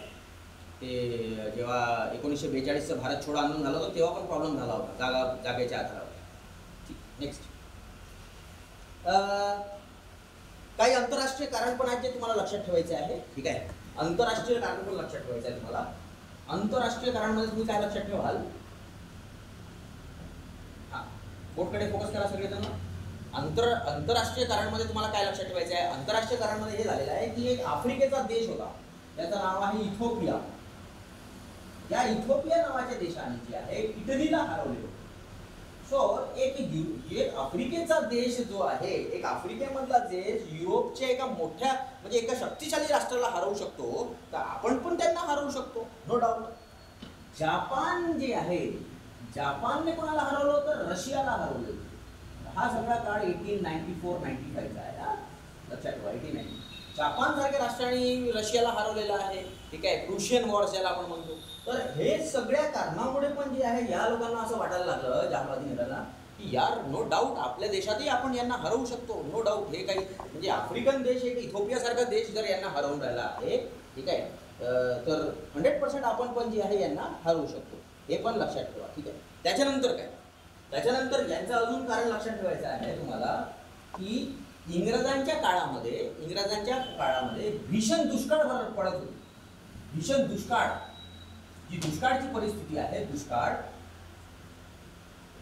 ते जेव्हा 1942चं भारत छोडो आंदोलन झालं होतं तेव्हा पण प्रॉब्लेम झाला होता जागेच्या आधारावर. नेक्स्ट, काही आंतरराष्ट्रीय कारण पण आहेत जे तुम्हाला लक्षात ठेवायचे आहे. ठीक आहे, आंतरराष्ट्रीय कारण पण लक्षात ठेवायचं आहे तुम्हाला. आंतरराष्ट्रीय कारणमध्ये तुम्ही काय लक्षात ठेवाल? हा, बोर्डकडे फोकस करा सगळेजण. आंतरराष्ट्रीय कारणमध्ये तुम्हाला काय लक्षात ठेवायचं आहे? आंतरराष्ट्रीय कारणमध्ये हे झालेलं आहे की एक आफ्रिकेचा देश होता, त्याचं नाव आहे इथिओपिया. या इथिओपिया नावाच्या देशाने जे आहे इटलीला हरवले होते. सो एक आफ्रिकेचा देश जो आहे, एक आफ्रिकेमधला देश युरोपच्या एका मोठ्या म्हणजे एका शक्तिशाली राष्ट्राला हरवू शकतो, तर आपण पण त्यांना हरवू शकतो, नो डाऊट. जापान जे आहे, जापानने कोणाला हरवलं होतं? रशियाला हरवलं. हा सगळा काळ 1894-95चा आहे. हा लक्षात ठेवा, 1890. जापान सारख्या राष्ट्रांनी रशियाला हरवलेला आहे. ठीक आहे, प्रुशियन वॉर्स ज्याला आपण म्हणतो. तर हे सगळ्या कारणामुळे पण जे आहे या लोकांना असं वाटायला लागलं जहालवादी नेत्यांना की यार नो डाऊट आपल्या देशातही आपण यांना हरवू शकतो. नो डाऊट हे काही म्हणजे आफ्रिकन देश, एक इथिओपिया सारखा देश जर यांना हरवून राहिला आहे, ठीक आहे, तर 100% आपण पण जे आहे यांना हरवू शकतो. हे पण लक्षात ठेवा. ठीक आहे, त्याच्यानंतर काय? त्याच्यानंतर यांचं अजून कारण लक्षात ठेवायचं आहे तुम्हाला की इंग्रजांच्या काळामध्ये भीषण दुष्काळ पडत होती. भीषण दुष्काळ, जी दुष्काळची परिस्थिती आहे,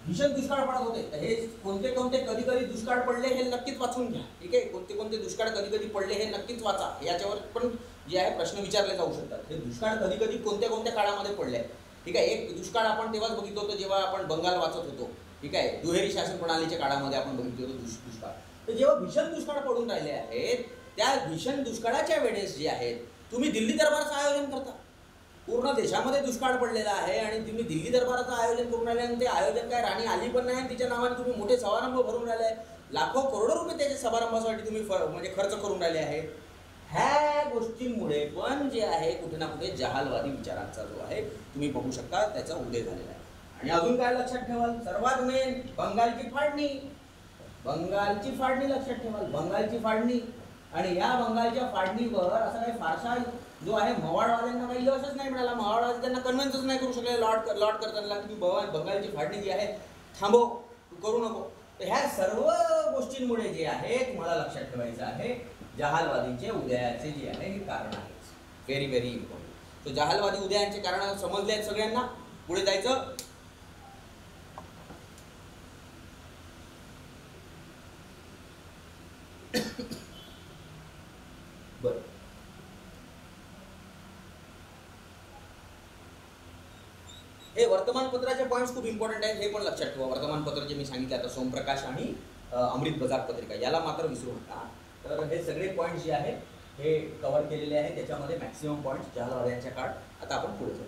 भीषण दुष्काळ पडत होते. तर हे कोणते कोणते कधी कधी दुष्काळ पडले हे नक्कीच वाचून घ्या. ठीक आहे, कोणते कोणते दुष्काळ कधी कधी पडले हे नक्कीच वाचा. याच्यावर पण जे आहे प्रश्न विचारले जाऊ शकतात. हे दुष्काळ कधी कधी कोणत्या कोणत्या काळामध्ये पडले. ठीक आहे, एक दुष्काळ आपण तेव्हाच बघितलं होतं जेव्हा आपण बंगाल वाचत होतो. ठीक आहे, दुहेरी शासन प्रणालीच्या काळामध्ये आपण बघितलं होतं दुष्काळ. तर जेव्हा भीषण दुष्काळ पडून राहिले आहेत त्या भीषण दुष्काळाच्या वेळेस जे आहेत तुम्ही दिल्ली दरबाराचं आयोजन करता. पूर्ण देशामध्ये दुष्काळ पडलेला आहे आणि तुम्ही दिल्ली दरबाराचं आयोजन करून राहिले आणि ते आयोजन काय राणी आली पण नाही, तिच्या नावाने तुम्ही मोठे समारंभ भरून राहिले. लाखो करोडो रुपये त्याच्या समारंभासाठी तुम्ही म्हणजे खर्च करून राहिले आहेत. ह्या गोष्टींमुळे पण जे आहे कुठे ना कुठे जहालवादी विचारांचा जो आहे तुम्ही बघू शकता त्याचा उदय झालेला आहे. आणि अजून काय लक्षात ठेवाल, सर्वात मेन बंगालची फाळणी. बंगालची फाळणी लक्षात ठेवाल, बंगालची फाळणी. आणि या बंगालच्या फाळणीवर असा काही फारसा जो आहे मवाडवाद्यांना काही यशच नाही मिळाला. मवाडवादी त्यांना कन्व्हिन्सच नाही करू शकले लॉर्ड करताना की बंगालची फाळणी जी आहे थांबव, तू करू नको. तर ह्या सर्व गोष्टींमुळे जे आहे तुम्हाला लक्षात ठेवायचं आहे जहालवादींचे उदयाचे जे आहे हे कारण आहे. Very very important. तो जहालवादी उदयाचे कारण समजले आहेत सगळ्यांना. पुढे जायचं. बरं, हे वर्तमानपत्राचे पॉईंट्स खूप इम्पॉर्टंट आहेत, हे पण लक्षात ठेवा. वर्तमानपत्र जे मी सांगितले आता सोमप्रकाश आणि अमृत बाजार पत्रिका याला मात्र विसरू नका. तर हे सगळे पॉईंट्स जे आहेत हे कव्हर केलेले आहेत. त्याच्यामध्ये मॅक्सिमम पॉईंट्स जहालवाद्यांच्या काळ. आता आपण पुढे जाऊ.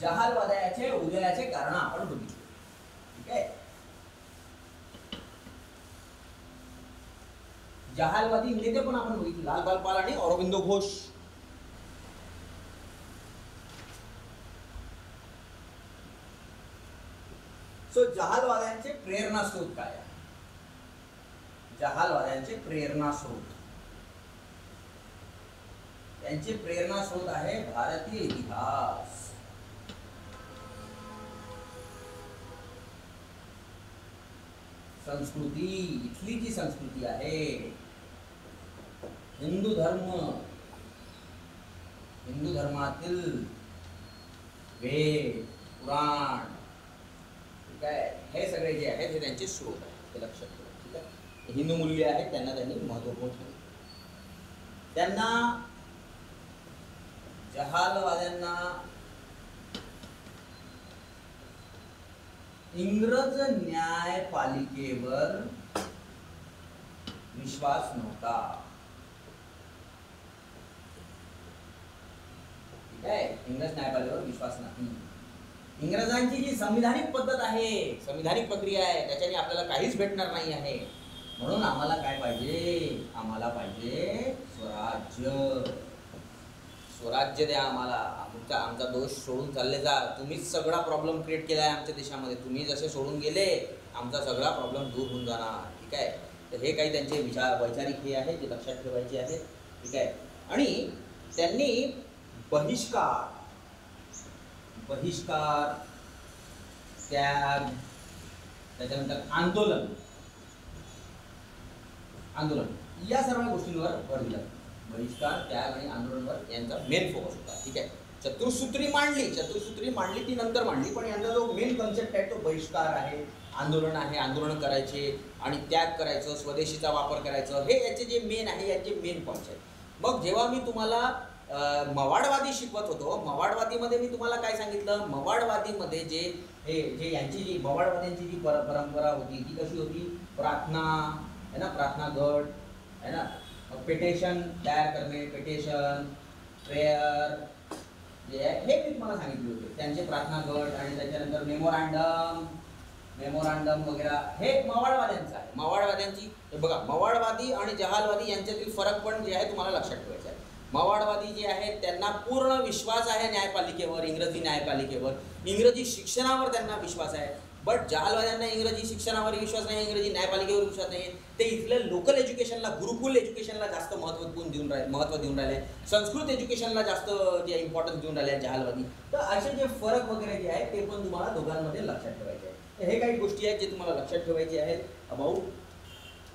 जहालवाद्याचे उदयाचे कारण आपण बघितले. ठीक आहे, जहालवादी नेते पण आपण बघितले, लालबाल पाल आणि अरविंदो घोष. सो जहालवाद्यांचे प्रेरणास्रोत काय? जहालवाद्यांचे प्रेरणास्रोत, त्यांचे प्रेरणास्रोत आहे भारतीय इतिहास. संस्कृती, इथली जी संस्कृती आहे हिंदू धर्म, हिंदू धर्मातील वेद पुराण, ठीक आहे, हे सगळे जे आहेत हे त्यांचे स्रोत आहेत, ते लक्षात ठेवा. ठीक आहे, हिंदू मूल्य आहेत त्यांना त्यांनी महत्त्वपूर्ण ठेवलं. त्यांना जहालवाद्यांना इंग्रज न्यायपालिकेवर विश्वास नव्हता. ठीक आहे, इंग्रज न्यायपालिकेवर विश्वास नाही. इंग्रजांची जी संविधानिक पद्धत आहे, संविधानिक प्रक्रिया आहे, त्याच्याने आपल्याला काहीच भेटणार नाही आहे. म्हणून आम्हाला काय पाहिजे? आम्हाला पाहिजे स्वराज्य. स्वराज्य द्या आम्हाला. आमचा दोष सोडून चालले जा. तुम्हीच सगळा प्रॉब्लेम क्रिएट केला आहे आमच्या देशामध्ये. तुम्ही जसे सोडून गेले आमचा सगळा प्रॉब्लेम दूर होऊन जाणार. ठीक आहे, तर हे काही त्यांचे वैचारिक हे आहे जे लक्षात ठेवायचे आहे. ठीक आहे, आणि त्यांनी बहिष्कार, त्याग, त्याच्यानंतर आंदोलन या सर्व गोष्टींवर भर दिला. बहिष्कार, त्याग आणि आंदोलनावर यांचा मेन फोकस होता. ठीक आहे, चतुसूत्री मांडली ती नंतर मांडली, पण यांचा जो मेन कन्सेप्ट आहे तो बहिष्कार आहे, आंदोलन आहे, आंदोलन करायचे आणि त्याग करायचं, स्वदेशीचा वापर करायचं, हे याचे जे मेन आहे, यांचे मेन पॉईंट्स आहेत. मग जेव्हा मी तुम्हाला मवाडवादी शिकवत होतो, मवाडवादीमध्ये मी तुम्हाला काय सांगितलं? मवाडवादीमध्ये जे यांची जी मवाडवाद्यांची जी परंपरा होती ती कशी होती? प्रार्थना है ना, प्रार्थना गट है ना, पेटेशन तयार करणे, पेटेशन, प्रेयर जे आहे हे मी तुम्हाला सांगितले होते. त्यांचे प्रार्थना गट आणि त्याच्यानंतर मेमोरंडम वगैरे हे मवाडवाद्यांचं आहे. मवाडवाद्यांची बघा, मवाडवादी आणि जहालवादी यांच्यातील फरक पण जे आहे तुम्हाला लक्षात ठेवायचा आहे. मवाडवादी जे आहेत त्यांना पूर्ण विश्वास आहे न्यायपालिकेवर, इंग्रजी न्यायपालिकेवर, इंग्रजी शिक्षणावर त्यांना विश्वास आहे. बट जहालवाद्यांना इंग्रजी शिक्षणावर विश्वास नाही, इंग्रजी न्यायपालिकेवर विश्वास नाही. ते इथल्या लोकल एज्युकेशनला, गुरुकुल एज्युकेशनला जास्त महत्त्व देऊन राहिले, संस्कृत एज्युकेशनला जास्त जे इम्पॉर्टन्स देऊन राहिले जहालवादी. तर असे जे फरक वगैरे जे आहे ते पण तुम्हाला दोघांमध्ये लक्षात ठेवायचे आहे. हे काही गोष्टी आहेत जे तुम्हाला लक्षात ठेवायचे आहेत अबाउट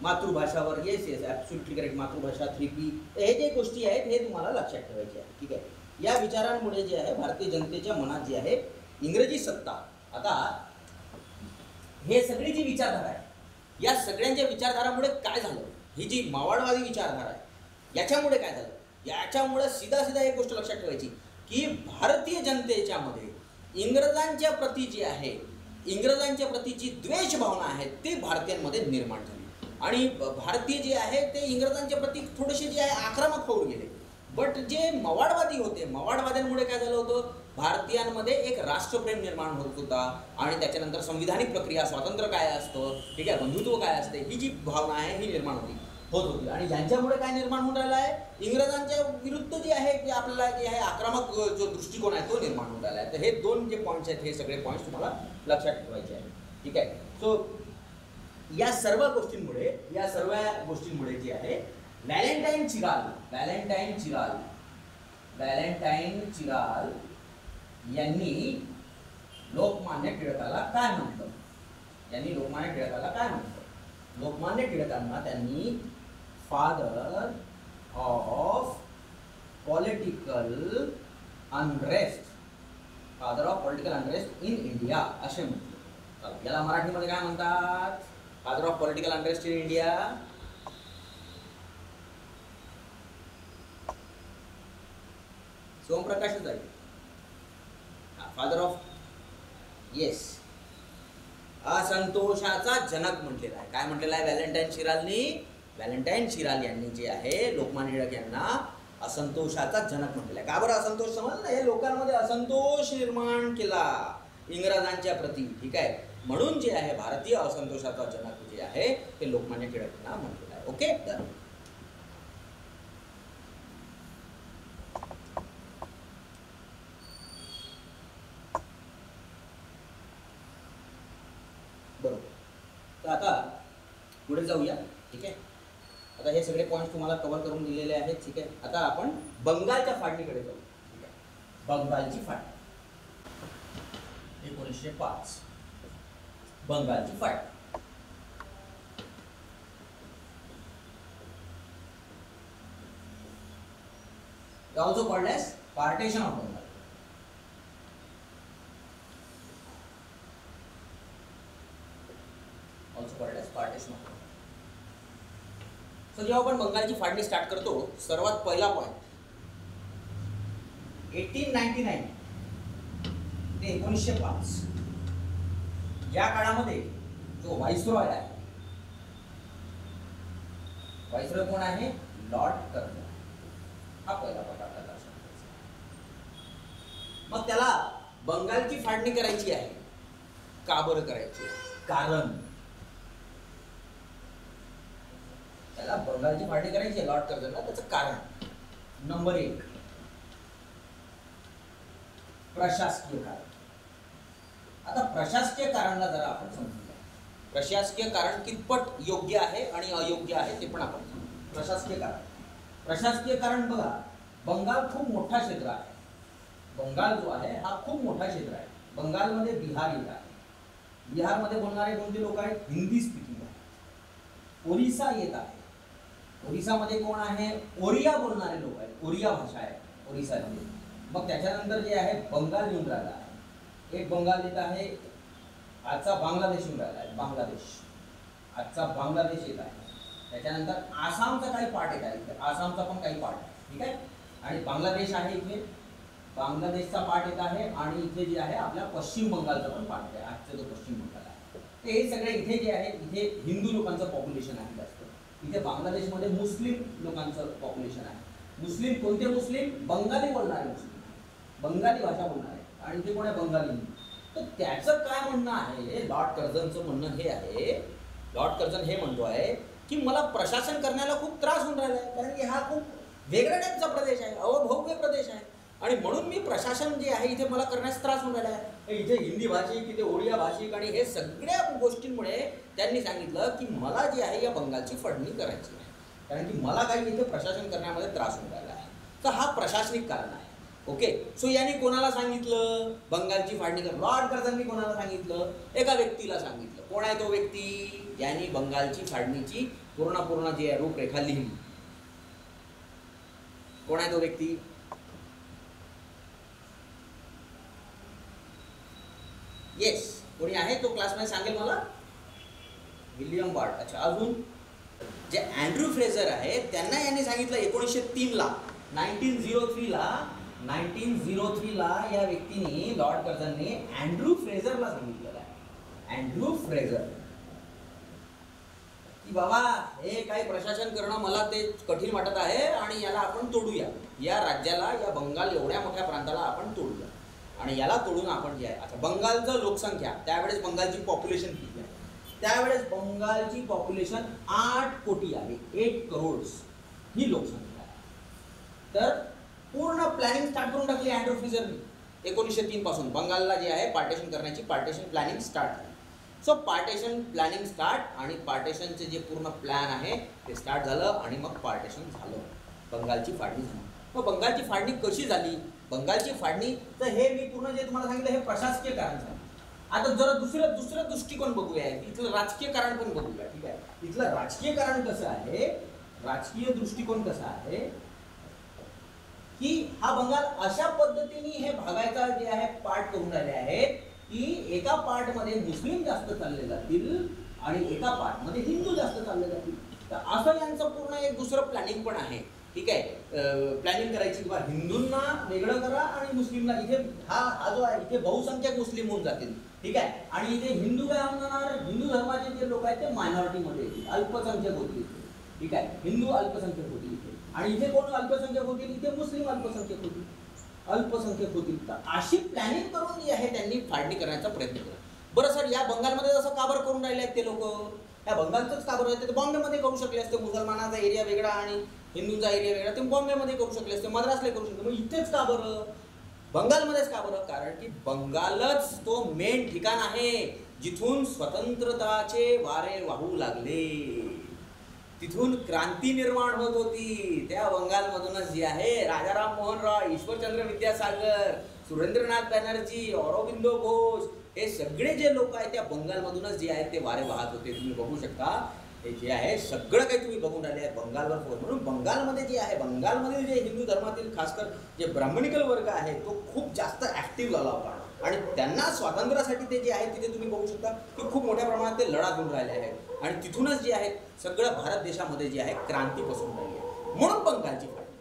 मातृभाषावर, येस येस ॲब्सोल्युटली करेक्ट, मातृभाषा 3P, हे जे गोष्टी आहेत हे तुम्हाला लक्षात ठेवायचे आहे. ठीक आहे. या विचारांमुळे जे आहे भारतीय जनतेच्या मनात जे आहे इंग्रजी सत्ता, आता हे सगळी जी विचारधारा आहे या सगळ्यांच्या विचारधारामुळे काय झालं, ही जी मावळवादी विचारधारा आहे याच्यामुळे काय झालं, याच्यामुळे सीधा एक गोष्ट लक्षात ठेवायची की भारतीय जनतेच्या मध्ये इंग्रजांच्या प्रती जी आहे, इंग्रजांच्या प्रती जी द्वेष भावना आहे ते भारतीयांमध्ये निर्माण झाली आणि भारतीय जे आहे ते इंग्रजांच्या प्रती थोडेसे जे आहे आक्रमक होऊन गेले. बट जे मवाडवादी होते, मवाडवाद्यांमुळे काय झालं होतं, भारतीयांमध्ये एक राष्ट्रप्रेम निर्माण होत होता आणि त्याच्यानंतर संविधानिक प्रक्रिया, स्वातंत्र्य काय असतं, ठीक आहे, बंधुत्व काय असते, ही जी भावना आहे ही निर्माण होत होती. आणि यांच्यामुळे काय निर्माण होऊन राहिला आहे, इंग्रजांच्या विरुद्ध जे आहे की आपल्याला जे आहे आक्रमक जो दृष्टिकोन आहे तो निर्माण होऊन राहिला आहे. तर हे दोन जे पॉईंट्स आहेत हे सगळे पॉईंट्स तुम्हाला लक्षात ठेवायचे आहेत. ठीक आहे. सो या सर्व गोष्टींमुळे जे आहे व्हॅलेंटाईन चिराल यांनी लोकमान्य टिळकाला काय म्हटलं, लोकमान्य टिळकांना त्यांनी father of political unrest in India असे म्हटले. याला मराठीमध्ये काय म्हणतात, father of political unrest in India. सोमप्रकाशच आहे फादर ऑफ, येस, असंतोषाचा जनक म्हटलेला आहे. काय म्हटलेला आहे व्हॅलेंटाईन चिराल यांनी जे आहे लोकमान्य टिळक यांना असंतोषाचा जनक म्हटलेला आहे. का बरं असंतोष समजलं, हे लोकांमध्ये असंतोष निर्माण केला इंग्रजांच्या प्रती. ठीक आहे, म्हणून जे आहे भारतीय असंतोषाचा जनक जे आहे ते लोकमान्य टिळकांना म्हटलेलं आहे. ओके, तर बरोबर. तर आता पुढे जाऊया. ठीक आहे, आता हे सगळे पॉईंट तुम्हाला कव्हर करून दिलेले आहेत. ठीक आहे, आता आपण बंगालच्या फाळणीकडे जाऊ. ठीक आहे, बंगालची फाळणी 1905, बंगालची फाळणी. also called as partition of Bengal. So जेव्हा आपण बंगालची फाळणी स्टार्ट करतो, सर्वात पहिला पॉइंट 1899 ते 1905 या काळामध्ये जो व्हाईसरॉय आहे, व्हाईसरॉय कोण आहे, लॉर्ड कर्झन. हा पहिला प्रकार. मग त्याला बंगालची फाळणी करायची आहे. का बरं करायची आहे, कारण त्याला बंगालची फाळणी करायची आहे लॉर्ड कर्झनला, त्याचं कारण नंबर 1 प्रशासकीय कारण. आता प्रशासकीय कारणला जरा आपण समजूया. प्रशासकीय कारण कितपट योग्य आहे आणि अयोग्य आहे ते पण आपण समजू. प्रशासकीय कारण बघा, बंगाल खूप मोठा क्षेत्र आहे. बंगाल जो आहे हा खूप मोठा क्षेत्र आहे. बंगालमध्ये बिहार येत आहे. बिहारमध्ये बोलणारे कोणते लोक आहेत, हिंदी स्पीकिंग आहे. ओरिसा येत आहे. ओरिसामध्ये कोण आहे, ओरिया बोलणारे लोक आहेत. ओरिया भाषा आहे ओरिसाची. मग त्याच्यानंतर जे आहे बंगाल येऊन राहिला आहे. एक बंगाल येत आहे, आजचा बांगलादेश येऊन राहिला आहे. आजचा बांगलादेश येत आहे. त्याच्यानंतर आसामचा काही पार्ट येत आहे. आसामचा पण काही पार्ट आहे. ठीक आहे, आणि बांगलादेश आहे इथे, बांगलादेशचा पार्ट येत आहे. आणि इथे जे आहे आपल्या पश्चिम बंगालचा पण पार्ट आहे, आजचा जो पश्चिम बंगाल आहे. ते हे सगळे इथे जे आहे, इथे हिंदू लोकांचं पॉप्युलेशन आहे जास्त. इथे बांगलादेशमध्ये मुस्लिम लोकांचं पॉप्युलेशन आहे. मुस्लिम कोणते मुस्लिम, बंगाली बोलणारे मुस्लिम, बंगाली भाषा बोलणारे. आणि इथे कोण आहे, बंगाली. तर त्याचं काय म्हणणं आहे, लॉर्ड कर्झनचं म्हणणं हे आहे, लॉर्ड कर्झन हे म्हणतो आहे की मला प्रशासन करण्याला खूप त्रास होऊन राहिला आहे, कारण की हा खूप वेगळ्या टाईपचा प्रदेश आहे, अवभव्य प्रदेश आहे. आणि म्हणून मी प्रशासन जे आहे इथे मला करण्यास त्रास होऊन राहिला आहे. इथे हिंदी भाषिक, इथे ओडिया भाषिक आणि हे सगळ्या गोष्टींमुळे त्यांनी सांगितलं की मला जे आहे या बंगालची फाळणी करायची आहे, कारण की मला काही इथे प्रशासन करण्यामध्ये त्रास होऊन राहिला आहे. तर हा प्रशासनिक कारण आहे. ओके, सो यांनी कोणाला सांगितलं बंगालची फाळणी कर, लॉर्ड कर्झननी कोणाला सांगितलं, एका व्यक्तीला सांगितलं. कोण आहे तो व्यक्ती, यांनी बंगालची फाळणीची पूर्ण जी आहे रूपरेखा लिहिली. कोण आहे तो व्यक्ती? येस, कोणी आहे तो क्लासमध्ये सांगेल मला? William BART. अच्छा, अजून जे अँड्रू फ्रेझर आहे त्यांना यांनी सांगितलं 1903 ला 1903 ला या व्यक्तीने लॉर्ड कर्झनने अँड्रू फ्रेझरला सांगितलेलं आहे. अँड्रू फ्रेझर की बाबा हे काही प्रशासन करणं मला ते कठीण वाटत आहे आणि याला आपण तोडूया. या राज्याला, या बंगाल एवढ्या मोठ्या प्रांताला आपण तोडूया आणि याला तोडून आपण जे आहे, आता बंगालचं लोकसंख्या त्यावेळेस बंगालची पॉप्युलेशन किती आहे? त्यावेळेस बंगालची पॉप्युलेशन 8 कोटी आहे. 8 करोड ही लोकसंख्या आहे. तर पूर्ण प्लॅनिंग स्टार्ट करून टाकली अँड्रू फ्रेझरनी 1903 पासून. बंगालला जे आहे पार्टेशन करण्याची पार्टेशन प्लॅनिंग स्टार्ट झाली. सो पार्टेशन प्लॅनिंग स्टार्ट आणि पार्टेशनचे जे पूर्ण प्लॅन आहे ते स्टार्ट झालं आणि मग पार्टेशन झालं. बंगालची फाळणी झाली. मग बंगालची फाळणी कशी झाली? बंगालची फाळणी तर हे मी पूर्ण जे तुम्हाला सांगितलं हे प्रशासकीय कारण झालं. आता जरा दुसरं दृष्टिकोन बघूया. इथलं राजकीय कारण पण बघूया. ठीक आहे, इथलं राजकीय कारण कसं आहे, राजकीय दृष्टिकोन कसा आहे की हा बंगाल अशा पद्धतीने हे भागायचा जे आहे पार्ट करून राहिले आहेत की एका पार्ट मध्ये मुस्लिम जास्त चालले जातील आणि एका पार्ट मध्ये हिंदू जास्त चालले जातील. तर असं यांचं पूर्ण एक दुसरं प्लॅनिंग पण आहे. ठीक आहे, प्लॅनिंग करायची किंवा हिंदूंना वेगळं करा आणि मुस्लिमला इथे हा जो आहे इथे बहुसंख्यक मुस्लिम होऊन जातील. ठीक आहे, आणि इथे हिंदू काय होणार, हिंदू धर्माचे जे लोक आहेत ते मायनॉरिटीमध्ये येतील, अल्पसंख्यक होतील. ठीक आहे, हिंदू अल्पसंख्यक होतील इथे आणि इथे कोण अल्पसंख्यक होतील, इथे मुस्लिम अल्पसंख्यक होतील. तर अशी प्लॅनिंग करून जी आहे त्यांनी फाळणी करण्याचा प्रयत्न केला. बरं सर, या बंगालमध्ये जसं का बरं करून राहिले आहेत ते लोक? या बंगालचंच का बरं? ते बॉम्बेमध्ये करू शकले असते. मुसलमानाचा एरिया वेगळा आणि हिंदूंचा एरिया वेगळा. ते बॉम्बेमध्ये करू शकले असते, मद्रासला करू शकले. मग इथेच का बरं, बंगालमध्येच का बरं? कारण की बंगालच तो मेन ठिकाण आहे जिथून स्वतंत्रताचे वारे वाहू लागले, तिथून क्रांती निर्माण होत होती. त्या बंगालमधूनच जी आहे राजाराम मोहन रॉय, ईश्वरचंद्र विद्यासागर, सुरेंद्रनाथ बॅनर्जी, औरोबिंदो घोष हे सगळे जे लोक आहेत त्या बंगालमधूनच जे आहेत ते वारे वाहत होते. तुम्ही बघू शकता हे जे आहे सगळं काही तुम्ही बघून राहिले आहेत बंगालवर फोन. म्हणून बंगालमध्ये जे आहे, बंगालमधील जे हिंदू धर्मातील खासकर जे ब्राह्मणिकल वर्ग आहे तो खूप जास्त ॲक्टिव्ह झाला होता आणि त्यांना स्वातंत्र्यासाठी ते जे आहे तिथे तुम्ही बघू शकता की खूप मोठ्या प्रमाणात ते लढा देऊन राहिले आहेत आणि तिथूनच जे आहे सगळं भारत देशामध्ये जे आहे क्रांती पसरून राहिली आहे. म्हणून बंगालची फाळणी.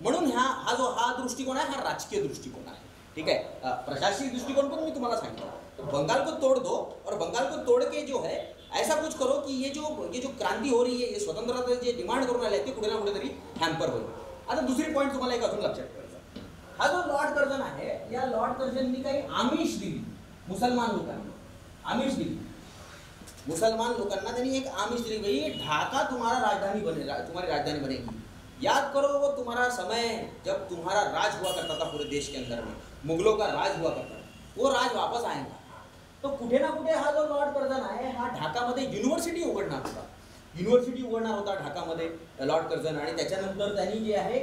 म्हणून हा दृष्टिकोन आहे, हा राजकीय दृष्टिकोन आहे. ठीक है, प्रशासनिक दृष्टिकोण पण मी तुम्हाला सांगितलं. तो बंगाल को तोड़ दो और बंगाल को तोड़ के जो है ऐसा कुछ करो कि ये जो क्रांती हो रही है, ये स्वतंत्रता जे डिमांड करून आले ते कुठे ना कुठेतरी हॅम्पर होईल. आता दुसरी पॉईंट तुम्हाला एक अजून लक्षात ठेवायचा, हा जो लॉर्ड कर्जन आहे या लॉर्ड कर्जननी काही आमिष दिली मुसलमान लोकांना. आमिष दिली मुसलमान लोकांना, त्यांनी एक आमिष दिली, भाई ढाका तुम्हारी राजधानी बनेगी. याद करो वो तुम्हारा समय जब तुम्हारा राज हुआ करता था पूरे देश के अंदर में, मुगलों का राज हुआ करता था, वो राज वापस आएगा. तो कुठे ना कुठे हा जो लॉर्ड कर्जन आहे हा ढाकामध्ये युनिव्हर्सिटी उघडणार होता ढाकामध्ये लॉर्ड कर्जन. आणि त्याच्यानंतर त्यांनी जे आहे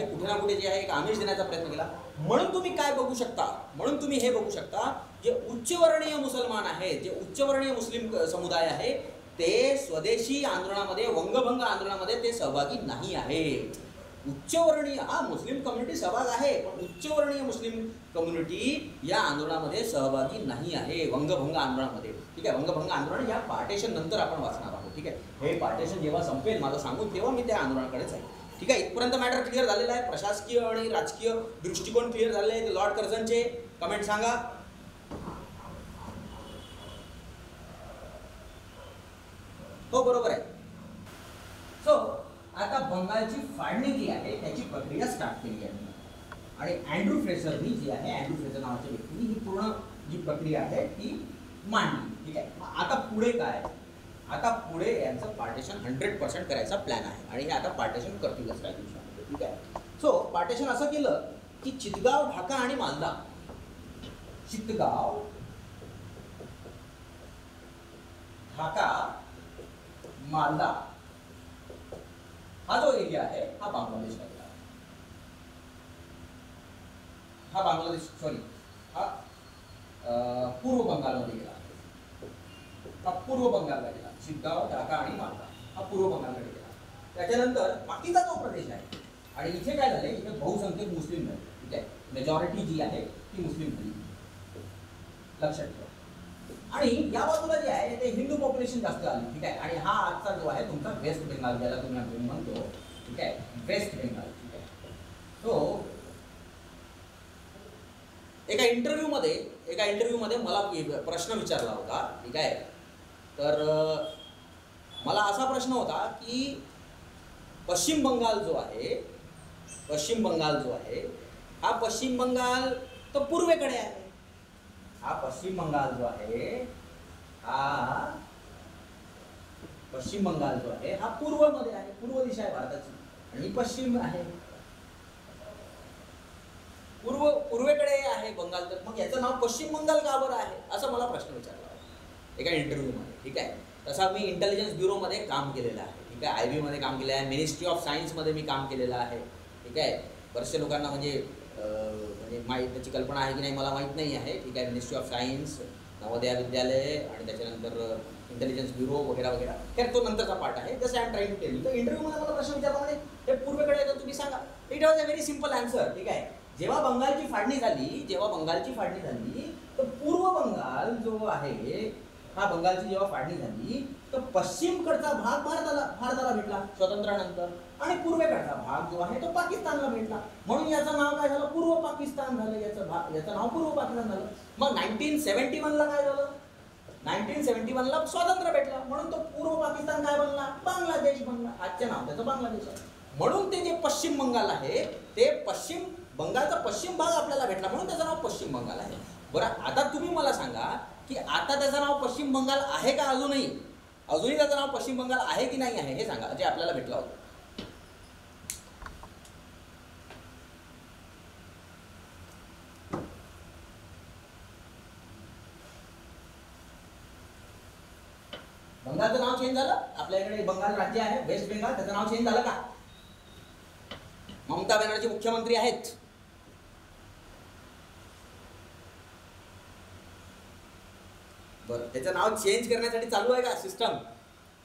कुठे ना कुठे जे आहे एक आमिष देण्याचा प्रयत्न केला. म्हणून तुम्ही काय बघू शकता, म्हणून तुम्ही हे बघू शकता, जे उच्चवर्णीय मुसलमान आहेत, जे उच्चवर्णीय मुस्लिम समुदाय आहे ते स्वदेशी आंदोलनामध्ये, वंगभंग आंदोलनामध्ये ते सहभागी नाही आहेत. उच्चवर्णीय मुस्लिम कम्युनिटी सहभाग आहे पण उच्चवर्णीय मुस्लिम कम्युनिटी या आंदोलनामध्ये सहभागी नाही आहे, वंगभंग आंदोलनामध्ये. ठीक आहे, वंगभंग आंदोलन या पार्टेशन नंतर आपण वाचणार आहोत. ठीक आहे, हे पार्टेशन जेव्हा संपेल माझं सांगून तेव्हा मी त्या आंदोलनाकडेच आहे. ठीक आहे, इथपर्यंत मॅटर क्लिअर झालेला आहे. प्रशासकीय आणि राजकीय दृष्टिकोन क्लिअर झाले आहेत लॉर्ड कर्जनचे. कमेंट सांगा. हो, बरोबर आहे. सो आता बंगालची फाळणी जी आहे त्याची प्रक्रिया स्टार्ट केली आहे आणि अँड्रू फ्रेझरनी जी आहे, अँड्रू फ्रेझर नावाच्या व्यक्तीने ही पूर्ण जी प्रक्रिया आहे ती मांडली. ठीक आहे, आता पुढे काय, आता पुढे यांचं पार्टेशन 100% करायचा प्लॅन आहे आणि हे आता पार्टेशन करतीलच काही दिवसांमध्ये. ठीक आहे, सो पार्टेशन असं केलं की चितगाव, ढाका आणि मालदा, चितगाव, ढाका, मालदा हा जो एरिया आहे हा बांगलादेशला गेला. हा पूर्व बंगालमध्ये गेला. हा पूर्व बंगालला गेला, चितगाव, ढाका आणि मालदा. हा पूर्व बंगालकडे गेला. त्याच्यानंतर बाकीचा जो प्रदेश आहे आणि इथे काय झाले, इथे बहुसंख्यक मुस्लिम झाले. ठीक आहे, मेजॉरिटी जी आहे ती मुस्लिम झाली, लक्षात ठेवा. आणि या बाजूला जे आहे ते हिंदू पॉप्युलेशन जास्त आली. ठीक आहे, आणि हा आजचा जो आहे तुमचा वेस्ट बेंगाल, ज्याला तुम्ही म्हणतो. ठीक आहे, वेस्ट बेंगाल. ठीक आहे, तो एका इंटरव्ह्यूमध्ये मला प्रश्न विचारला होता. ठीक आहे, तर मला असा प्रश्न होता की पश्चिम बंगाल जो आहे हा पश्चिम बंगाल तो पूर्वेकडे आहे. हा पश्चिम बंगाल जो आहे हा पूर्वमध्ये आहे, पूर्व दिशा आहे भारताची, आणि पश्चिम आहे, पूर्वेकडे आहे बंगाल. तर मग याचं नाव पश्चिम बंगाल का बरं आहे, असं मला प्रश्न विचारला होता एका इंटरव्ह्यूमध्ये. ठीक आहे, तसा मी इंटेलिजन्स ब्युरोमध्ये काम केलेलं आहे. ठीक आहे, IB मध्ये काम केलं आहे, मिनिस्ट्री ऑफ सायन्समध्ये मी काम केलेलं आहे. ठीक आहे, बरेचशा लोकांना म्हणजे त्याची कल्पना आहे की नाही मला माहीत नाही आहे. ठीक आहे, ministry of science, Navodaya Vidyalaya आणि त्याच्यानंतर इंटेलिजन्स ब्युरो वगैरे वगैरे, तर तो नंतरचा पार्ट आहे. जसं I am trying to tell you. तर इंटरव्ह्यूमध्ये मला प्रश्न विचारला म्हणजे हे पूर्वेकडे आहे तर तुम्ही सांगा. It was a very simple answer. ठीक आहे, जेव्हा बंगालची फाळणी झाली तर पूर्व बंगाल जो आहे हा बंगालची जेव्हा फाळणी झाली तर पश्चिमकडचा भाग भारताला भेटला स्वातंत्र्यानंतर, आणि पूर्वेकडचा भाग जो आहे तो पाकिस्तानला भेटला. म्हणून याचं नाव काय झालं, पूर्व पाकिस्तान झालं. याचं नाव पूर्व पाकिस्तान झालं. मग 1971ला काय झालं, 1971ला स्वातंत्र्य भेटलं, म्हणून तो पूर्व पाकिस्तान काय बनला, बांगलादेश बनला. आजच्या नाव त्याचं बांगलादेश आहे. म्हणून ते जे पश्चिम बंगाल आहे ते पश्चिम बंगालचा पश्चिम भाग आपल्याला भेटला, म्हणून त्याचं नाव पश्चिम बंगाल आहे. बरं, आता तुम्ही मला सांगा की आता त्याचं नाव पश्चिम बंगाल आहे का, अजूनही त्याचं नाव पश्चिम बंगाल आहे की नाही आहे हे सांगा, जे आपल्याला भेटलं होतं. बंगालचं नाव चेंज झालं, आपल्याकडे बंगाल राज्य आहे वेस्ट बेंगाल, त्याचं नाव चेंज झालं का? ममता बॅनर्जी मुख्यमंत्री आहेत. बरं, त्याचं नाव चेंज करण्यासाठी चालू आहे का सिस्टम?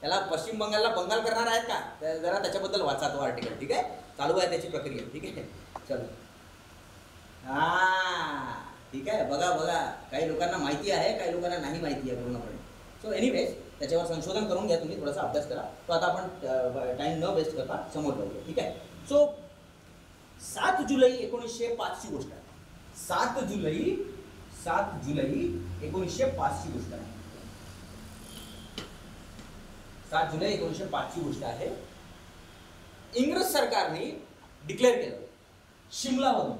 त्याला पश्चिम बंगालला बंगाल करणार आहेत का? जरा त्याच्याबद्दल वाचा तो आर्टिकल. ठीक आहे, चालू आहे त्याची प्रक्रिया. ठीक आहे, चलो. ठीक आहे, बघा काही लोकांना माहिती आहे, काही लोकांना नाही माहिती आहे पूर्णपणे. सो एनिवेज त्याच्यावर संशोधन करून घ्या तुम्ही, थोडासा अभ्यास करा. तो आता आपण टाइम न वेस्ट करता समोर जाऊया. ठीक आहे, सो 7 जुलै 1905 ची गोष्ट आहे. 7 जुलै 1905 ची गोष्ट आहे. 7 जुलै 1905 ची गोष्ट आहे. इंग्रज सरकारने डिक्लेअर केलं शिमलावरून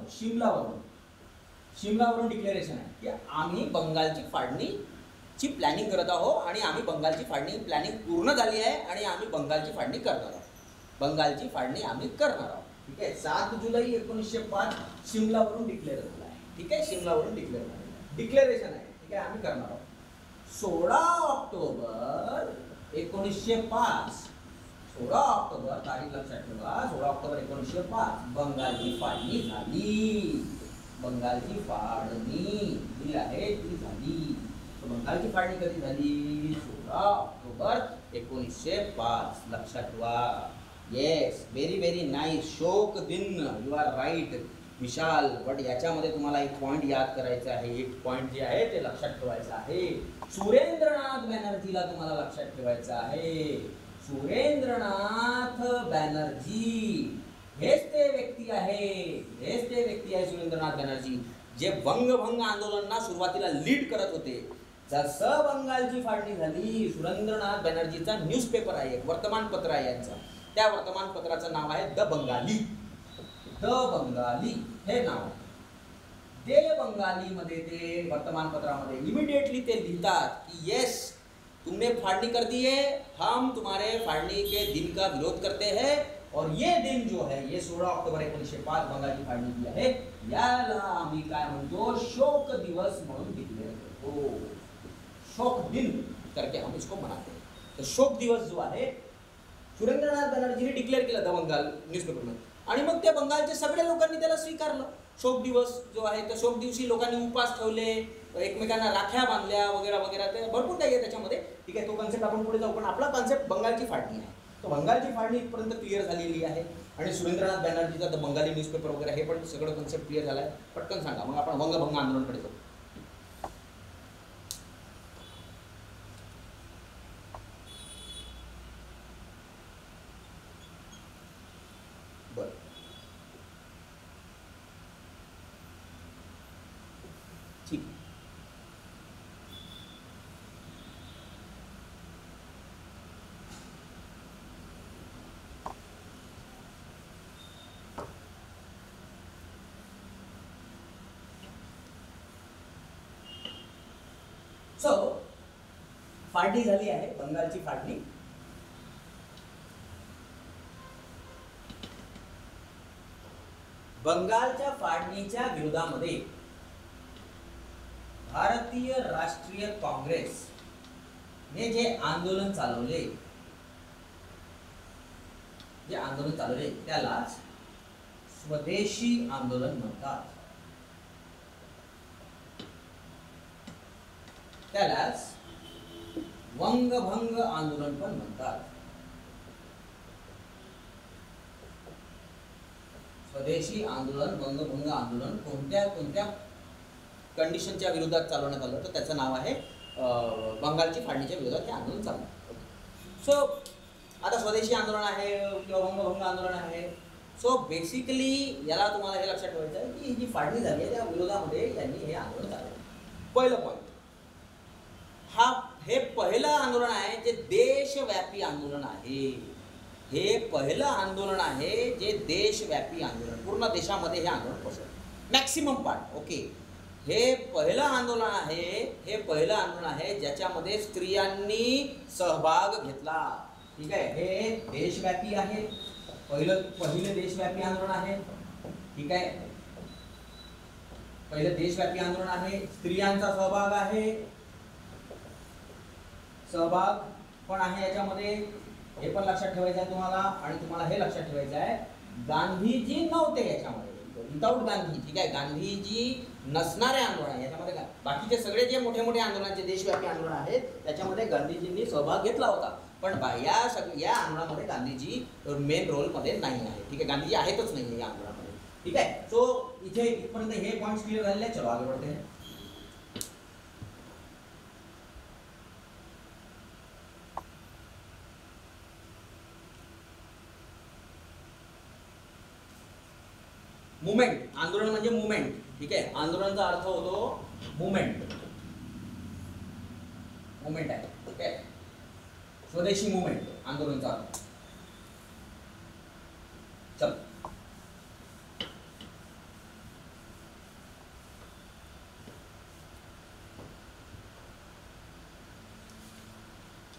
डिक्लेरेशन आहे की आम्ही बंगालची फाळणीची प्लॅनिंग करत आहोत आणि आम्ही बंगालची फाळणी प्लॅनिंग पूर्ण झाली आहे आणि आम्ही बंगालची फाळणी करणार आहोत. ठीक आहे, 7 जुलै 1905 शिमलावरून डिक्लेअर झालं आहे. ठीक आहे, शिमलावरून डिक्लेरेशन आहे. ठीक आहे, आम्ही करणार आहोत. 16 ऑक्टोबर 1905 तारीख लक्षात ठेवा. 16 ऑक्टोबर 1905 बंगालची फाळणी झाली. बंगालची फाळणी आहे ती झाली. बंगालची फाळणी कधी झाली? 16 ऑक्टोबर 1905. लक्षात ठेवा. Yes, very nice. शोक दिन, you are right Vishal. But याच्यामध्ये तुम्हाला एक पॉईंट याद करायचा आहे. एक पॉईंट जे आहे ते लक्षात ठेवायचं आहे. सुरेंद्रनाथ बॅनर्जीला तुम्हाला लक्षात ठेवायचं आहे. सुरेंद्रनाथ बॅनर्जी हेच ते व्यक्ती आहे सुरेंद्रनाथ बॅनर्जी, जे बंगभंग आंदोलनाला सुरुवातीला लीड करत होते. जसं बंगालची फाळणी झाली, सुरेंद्रनाथ बॅनर्जीचा न्यूजपेपर आहे, एक वर्तमानपत्र आहे यांचं. त्या वर्तमानपत्राचं नाव आहे द बंगाली हे नाव. ते बंगालीमध्ये ते वर्तमानपत्रामध्ये इमिडिएटली ते लिहितात की येस, तुमने फाड़नी कर दी है, हम तुम्हारे फाड़नी के दिन का विरोध करते हैं और ये दिन जो है ये 16 ऑक्टोबर 1905 बंगालची फाळणी जी आहे याला आम्ही काय म्हणतो, शोक दिवस म्हणून डिक्लेअर करतो. शोक दिन करके हम इसको मनाते हैं. तो शोक दिवस जो आहे सुरेंद्रनाथ बॅनर्जीने डिक्लेअर केला द बंगाल न्यूजपेपरमध्ये, आणि मग त्या बंगालच्या सगळ्या लोकांनी त्याला स्वीकारलं. शोक दिवस जो आहे त्या शोक दिवशी लोकांनी उपवास ठेवले, एकमेकांना राख्या बांधल्या वगैरे वगैरे, ते भरपूर काही आहे त्याच्यामध्ये. ठीक आहे, तो कॉन्सेप्ट आपण पुढे जाऊ. पण आपला कॉन्सेप्ट बंगालची फाळणी आहे. तर बंगालची फाळणी इथपर्यंत क्लिअर झालेली आहे आणि सुरेंद्रनाथ बॅनर्जीचा द बंगाली न्यूजपेपर वगैरे हे पण सगळं कन्सेप्ट क्लिअर झालं आहे. पटकन सांगा, मग आपण वंगभंग आंदोलनाकडे जाऊ. बरं, ठीक. सो फाळणी झाली आहे, बंगालची फाळणी. बंगालच्या फाळणीच्या विरोधामध्ये भारतीय राष्ट्रीय काँग्रेस ने जे आंदोलन चालवले, त्यालाच स्वदेशी आंदोलन म्हणतात. त्यालाच वंगभंग आंदोलन पण म्हणतात. स्वदेशी आंदोलन, वंगभंग आंदोलन कोणत्या कोणत्या कंडिशनच्या विरोधात चालवण्यात आलं, तर त्याचं नाव आहे बंगालची फाळणीच्या विरोधात हे आंदोलन चाललं. सो आता स्वदेशी आंदोलन आहे किंवा वंगभंग आंदोलन आहे. सो बेसिकली याला तुम्हाला हे लक्षात ठेवायचं आहे की ही जी फाळणी झाली आहे त्या विरोधामध्ये त्यांनी हे आंदोलन चालवलं. पहिलं पॉईंट, हे पहिलं आंदोलन आहे जे देशव्यापी आंदोलन आहे. हे पहिलं आंदोलन आहे जे देशव्यापी आंदोलन, पूर्ण देशामध्ये हे आंदोलन पोहोचलं, मॅक्सिमम पार्ट. ओके, हे पहिलं आंदोलन आहे ज्याच्यामध्ये स्त्रियांनी सहभाग घेतला. ठीक आहे, हे देशव्यापी आहे, पहिलं देशव्यापी आंदोलन आहे. ठीक आहे, पहिलं देशव्यापी आंदोलन आहे, स्त्रियांचा सहभाग आहे, सहभाग पण आहे याच्यामध्ये. हे पण लक्षात ठेवायचं आहे तुम्हाला. आणि तुम्हाला हे लक्षात ठेवायचं आहे गांधीजी नव्हते याच्यामध्ये, विदाऊट गांधी. ठीक आहे, गांधीजी नसणारे आंदोलन आहे याच्यामध्ये. बाकीचे सगळे जे मोठे मोठे आंदोलनाचे देशव्यापी आंदोलन आहेत त्याच्यामध्ये गांधीजींनी सहभाग घेतला होता, पण या आंदोलनामध्ये गांधीजी मेन रोलमध्ये नाही आहे. ठीक आहे, गांधीजी आहेतच नाही या आंदोलनामध्ये. ठीक आहे, सो इथे इथपर्यंत हे पॉईंट्स क्लिअर झालेले आहेत. चलो आगे बढ़ते हैं. मुवमेंट, आंदोलन म्हणजे मुवमेंट. ठीक आहे, आंदोलनाचा अर्थ होतो मुवमेंट आहे. ठीक आहे, स्वदेशी मुवमेंट आंदोलनाचा अर्थ. चल,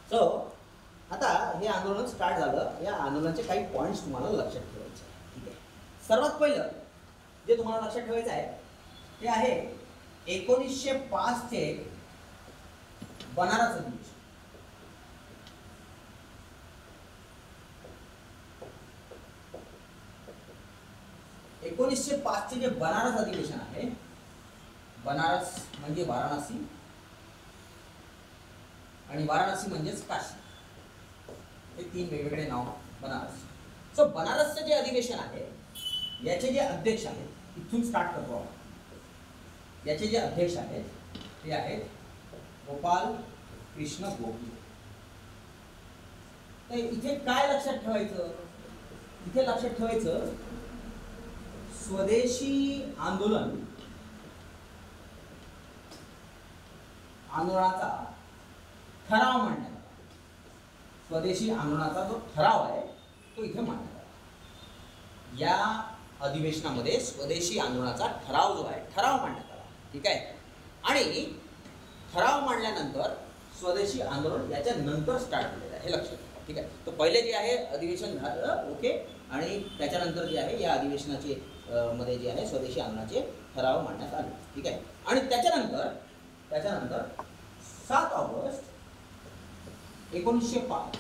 सो आता हे आंदोलन स्टार्ट झालं. या आंदोलनाचे काही पॉइंट्स तुम्हाला लक्षात ठेवायचे. ठीक आहे, सर्वात पहिलं जे तुम्हाला लक्षात ठेवायचं आहे ते आहे 1905 चे बनारस अधिवेशन. 1905 चे जे बनारस अधिवेशन आहे, बनारस म्हणजे वाराणसी आणि वाराणसी म्हणजेच काशी, हे तीन वेगवेगळे नाव बनारस. सो बनारसचं जे अधिवेशन आहे याचे जे अध्यक्ष आहेत, इथून स्टार्ट करतो आपण. याचे जे अध्यक्ष आहेत ते आहेत गोपाल कृष्ण गोखले. तर इथे काय लक्षात ठेवायचं, इथे लक्षात ठेवायचं स्वदेशी आंदोलनाचा ठराव मांडण्यात आला. स्वदेशी आंदोलनाचा जो ठराव आहे तो इथे मांडण्यात आला. या अधिवेशनामध्ये स्वदेशी आंदोलनाचा ठराव जो आहे, ठराव मांडण्यात आला. ठीक आहे, आणि ठराव मांडल्यानंतर स्वदेशी आंदोलन याच्या नंतर स्टार्ट झालेलं आहे, हे लक्षात ठेवा. ठीक आहे, तर पहिले जे आहे अधिवेशन झालं, ओके, आणि त्याच्यानंतर जे आहे या अधिवेशनाचे मध्ये जे आहे स्वदेशी आंदोलनाचे ठराव मांडण्यात आले. ठीक आहे, आणि त्याच्यानंतर 7 ऑगस्ट 1905,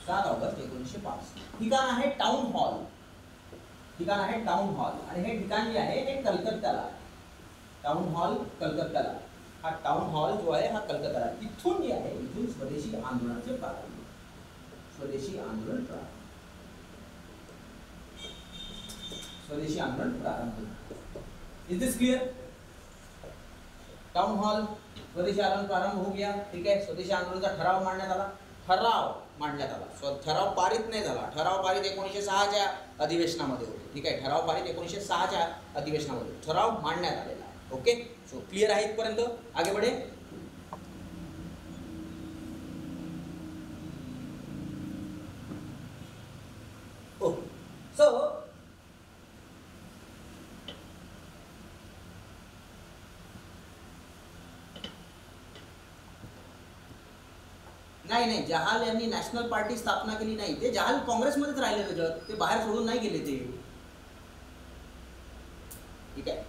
7 ऑगस्ट 1905 ठिकाण आहे टाउन हॉल. ठिकाण आहे टाउन हॉल, आणि हे ठिकाण जे आहे हे कलकत्त्याला आहे. टाउन हॉल कलकत्त्याला. हा टाउन हॉल जो आहे हा कलकत्त्याला. इथून जे आहे, इथून स्वदेशी आंदोलनाचे प्रारंभ. स्वदेशी आंदोलन प्रारंभ. स्वदेशी आंदोलन प्रारंभ. Is this clear? Town hall स्वदेशी आंदोलन प्रारंभ हो गया. ठीक आहे. स्वदेशी आंदोलनाचा ठराव मांडण्यात आला. ठराव पारित नाही झाला. ठराव पारित 1906च्या अधिवेशनामध्ये होतो. ठीक आहे. ठराव पारित 1906च्या अधिवेशनामध्ये ठराव मांडण्यात आलेला आहे. ओके. सो क्लिअर आहे इथपर्यंत. आगे बढे. सो नाही जहाल यांनी नॅशनल पार्टी स्थापना केली नाही. ते जहाल काँग्रेसमध्येच राहिले त्याच्यात. ते बाहेर सोडून नाही गेले ते. ठीक आहे.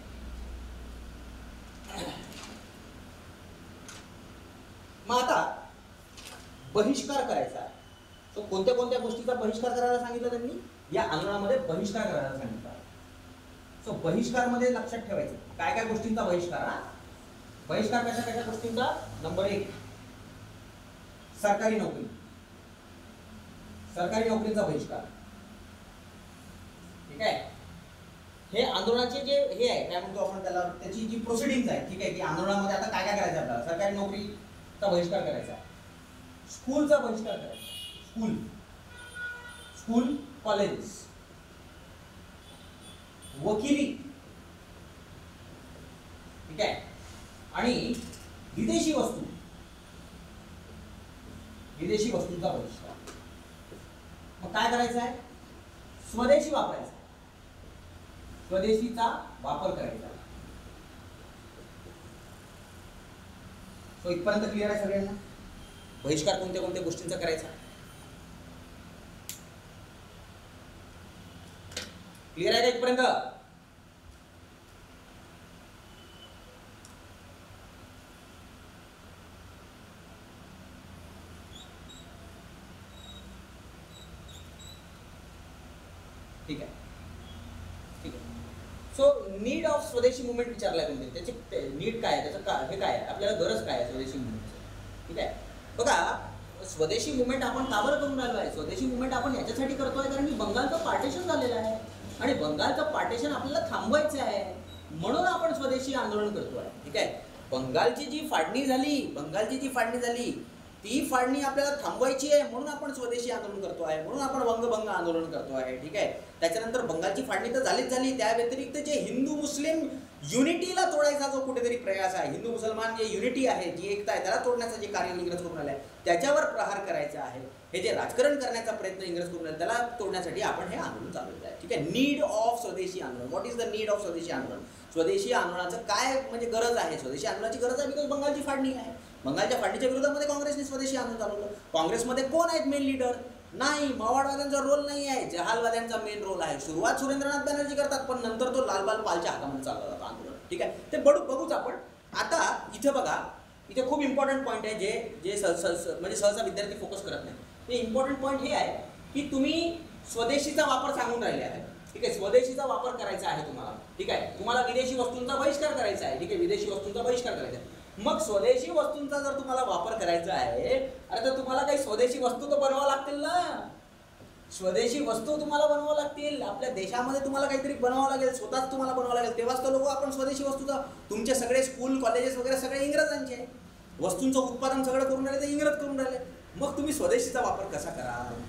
मग आता बहिष्कार करायचा आहे. तो कोणत्या कोणत्या गोष्टीचा बहिष्कार करायला सांगितलं त्यांनी? या आंदोलनामध्ये बहिष्कार करायला सांगितलं. सो बहिष्कार मध्ये लक्षात ठेवायचं काय काय गोष्टींचा बहिष्कार. बहिष्कार कशा कशा गोष्टींचा? नंबर 1 सरकारी नोकरी. सरकारी नोकरीचा बहिष्कार. ठीक आहे. हे आंदोलनाचे जे हे आहे काय म्हणतो आपण त्याला, त्याची जी प्रोसिडिंग्स आहे. ठीक आहे. की आंदोलनामध्ये आता काय काय करायचं आपल्याला? सरकारी नोकरीचा बहिष्कार करायचा. स्कूलचा बहिष्कार करायचा. School college. वकिली. ठीक आहे. आणि विदेशी वस्तूंचा बहिष्कार. मग काय करायचं आहे? स्वदेशी वापरायचा. स्वदेशीचा वापर करायचा. सो इथपर्यंत क्लिअर आहे सगळ्यांना? बहिष्कार कोणत्या कोणत्या गोष्टींचा करायचा? क्लिअर आहे का इथपर्यंत? ठीक आहे. ठीक आहे. सो नीड ऑफ स्वदेशी मुवमेंट विचारलाय तुम्ही. त्याची नीड काय आहे? त्याचं हे काय आहे? आपल्याला गरज काय आहे स्वदेशी मुवमेंटची? ठीक आहे. बघा स्वदेशी मुवमेंट आपण का बरं करून राहिलो आहे? स्वदेशी मुवमेंट आपण याच्यासाठी करतोय कारण की बंगालचं पार्टिशन झालेलं आहे आणि बंगालचं पार्टिशन आपल्याला थांबवायचं आहे म्हणून आपण स्वदेशी आंदोलन करतोय. ठीक आहे. बंगालची जी फाळणी झाली ती फाळणी आपल्याला थांबवायची आहे म्हणून आपण स्वदेशी आंदोलन करतो आहे. म्हणून आपण वंगभंग आंदोलन करतो आहे. ठीक आहे. त्याच्यानंतर बंगालची फाळणी तर झालीच झाली. त्या व्यतिरिक्त जे हिंदू मुस्लिम युनिटीला तोडायचा जो कुठेतरी प्रयास आहे, हिंदू मुसलमान जे युनिटी आहे, जी एकता आहे, त्याला तोडण्याचं जे कार्य इंग्रज करून आलं आहे त्याच्यावर प्रहार करायचा आहे. हे जे राजकारण करण्याचा प्रयत्न इंग्रज करून आले त्याला तोडण्यासाठी आपण हे आंदोलन चालवलं आहे. ठीक आहे. नीड ऑफ स्वदेशी आंदोलन. What is the need of स्वदेशी आंदोलन? स्वदेशी आंदोलनाचं काय म्हणजे गरज आहे? स्वदेशी आंदोलनाची गरज आहे बिकॉज बंगालची फाळणी आहे. बंगालच्या फाळणीच्या विरोधामध्ये काँग्रेसने स्वदेशी आंदोलन चालवलं. काँग्रेसमध्ये कोण आहेत मेन लीडर? नाही, मावळवाद्यांचा रोल नाही आहे, जहालवाद्यांचा मेन रोल आहे. सुरुवात सुरेंद्रनाथ बॅनर्जी करतात पण नंतर तो लालबाल पालच्या हातामध्ये चालला जातो आंदोलन. ठीक आहे. ते बघूच आपण. आता इथे बघा, इथे खूप इम्पॉर्टंट पॉईंट आहे जे म्हणजे सहसा विद्यार्थी फोकस करत नाही. ते इम्पॉर्टंट पॉईंट हे आहे की तुम्ही स्वदेशीचा वापर सांगून राहिले आहे. ठीक आहे. स्वदेशीचा वापर करायचा आहे तुम्हाला. ठीक आहे. तुम्हाला विदेशी वस्तूंचा बहिष्कार करायचा आहे. ठीक आहे. विदेशी वस्तूंचा बहिष्कार करायचा आहे. मग स्वदेशी वस्तूंचा जर तुम्हाला वापर करायचा आहे अरे तर तुम्हाला काही स्वदेशी वस्तू तर बनवावं लागतील ना. स्वदेशी वस्तू तुम्हाला बनवावं लागतील. आपल्या देशामध्ये तुम्हाला काहीतरी बनवावं लागेल, स्वतःच तुम्हाला बनवावं लागेल. तेव्हाच तर लोक आपण स्वदेशी वस्तूचा. तुमचे सगळे स्कूल कॉलेजेस वगैरे सगळे इंग्रजांचे. वस्तूंचं उत्पादन सगळं करून राहिले ते इंग्रज करून राहिले. मग तुम्ही स्वदेशीचा वापर कसा कराल?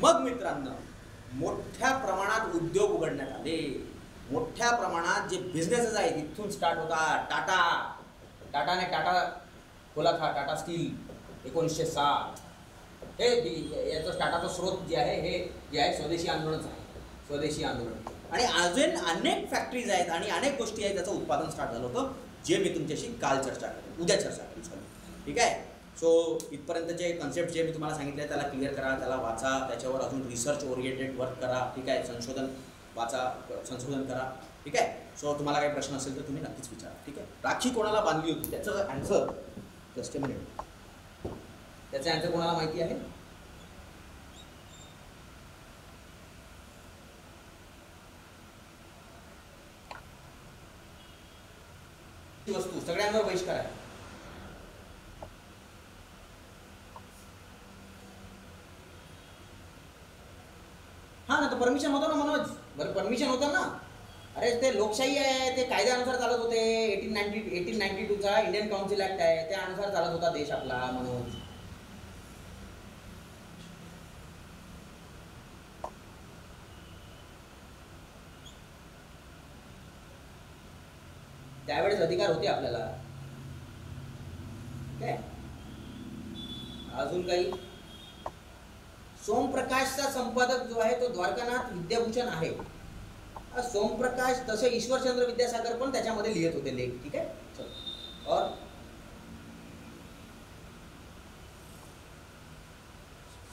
मग मित्रांनो मोठ्या प्रमाणात उद्योग उघडण्यात आले. मोठ्या प्रमाणात जे बिझनेसेस आहेत इथून स्टार्ट होतात. टाटाने टाटा खोला था, टाटा स्टील 1907. हे याचं टाटाचा स्रोत जे आहे हे जे आहे स्वदेशी आंदोलनच आहे. स्वदेशी आंदोलन. आणि अजून अनेक फॅक्टरीज आहेत आणि अनेक गोष्टी आहेत ज्याचं उत्पादन स्टार्ट झालं होतं जे मी तुमच्याशी काल चर्चा करेन, उद्या चर्चा करेन. सॉरी. ठीक आहे. सो इथपर्यंत जे कन्सेप्ट जे मी तुम्हाला सांगितले त्याला क्लिअर करा, त्याला वाचा, त्याच्यावर अजून रिसर्च ओरिएंटेड वर्क करा. ठीक आहे. संशोधन वाचा, संशोधन करा. ठीक आहे. सो तुम्हाला काही प्रश्न असेल तर तुम्ही नक्कीच विचारा. ठीक आहे. राखी कोणाला बांधली होती त्याचं आन्सर जस्ट अ मिनिट. त्याचं आन्सर कोणाला माहिती आहे? वस्तू सगळ्यांवर बहिष्कार आहे. परमिशन होतं ना मनोज, बरं परमिशन होतं ना. अरे ते लोकशाही आहे, ते कायद्यानुसार चालत होते. 1892चा इंडियन काउन्सिल ऍक्ट आहे, त्यानुसार चालत होता देश आपला मनोज. त्यावेळेस अधिकार होते आपल्याला. काय अजून काही? सोमप्रकाशचा संपादक जो आहे तो द्वारकानाथ विद्याभूषण आहे. सोमप्रकाश तसे ईश्वरचंद्र विद्यासागर पण त्याच्यामध्ये लिहित होते लेख. ठीक आहे. चलो. और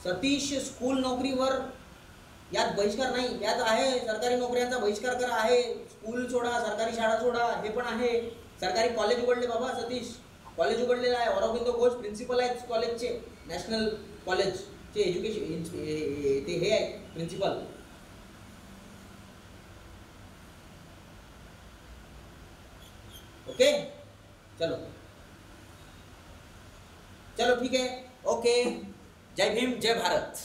सतीश स्कूल नोकरीवर, यात बहिष्कार नाही, यात आहे सरकारी नोकऱ्यांचा बहिष्कार करा आहे. स्कूल सोडा, सरकारी शाळा सोडा, हे पण आहे. सरकारी कॉलेज उघडले बाबा सतीश, कॉलेज उघडलेलं आहे. औरबिंदो घोष प्रिन्सिपल आहेत कॉलेजचे, नॅशनल कॉलेजचे एज्युकेशन ते हे आहे प्रिन्सिपल. ओके चलो चलो ठीक है. ओके. जय भीम, जय भारत.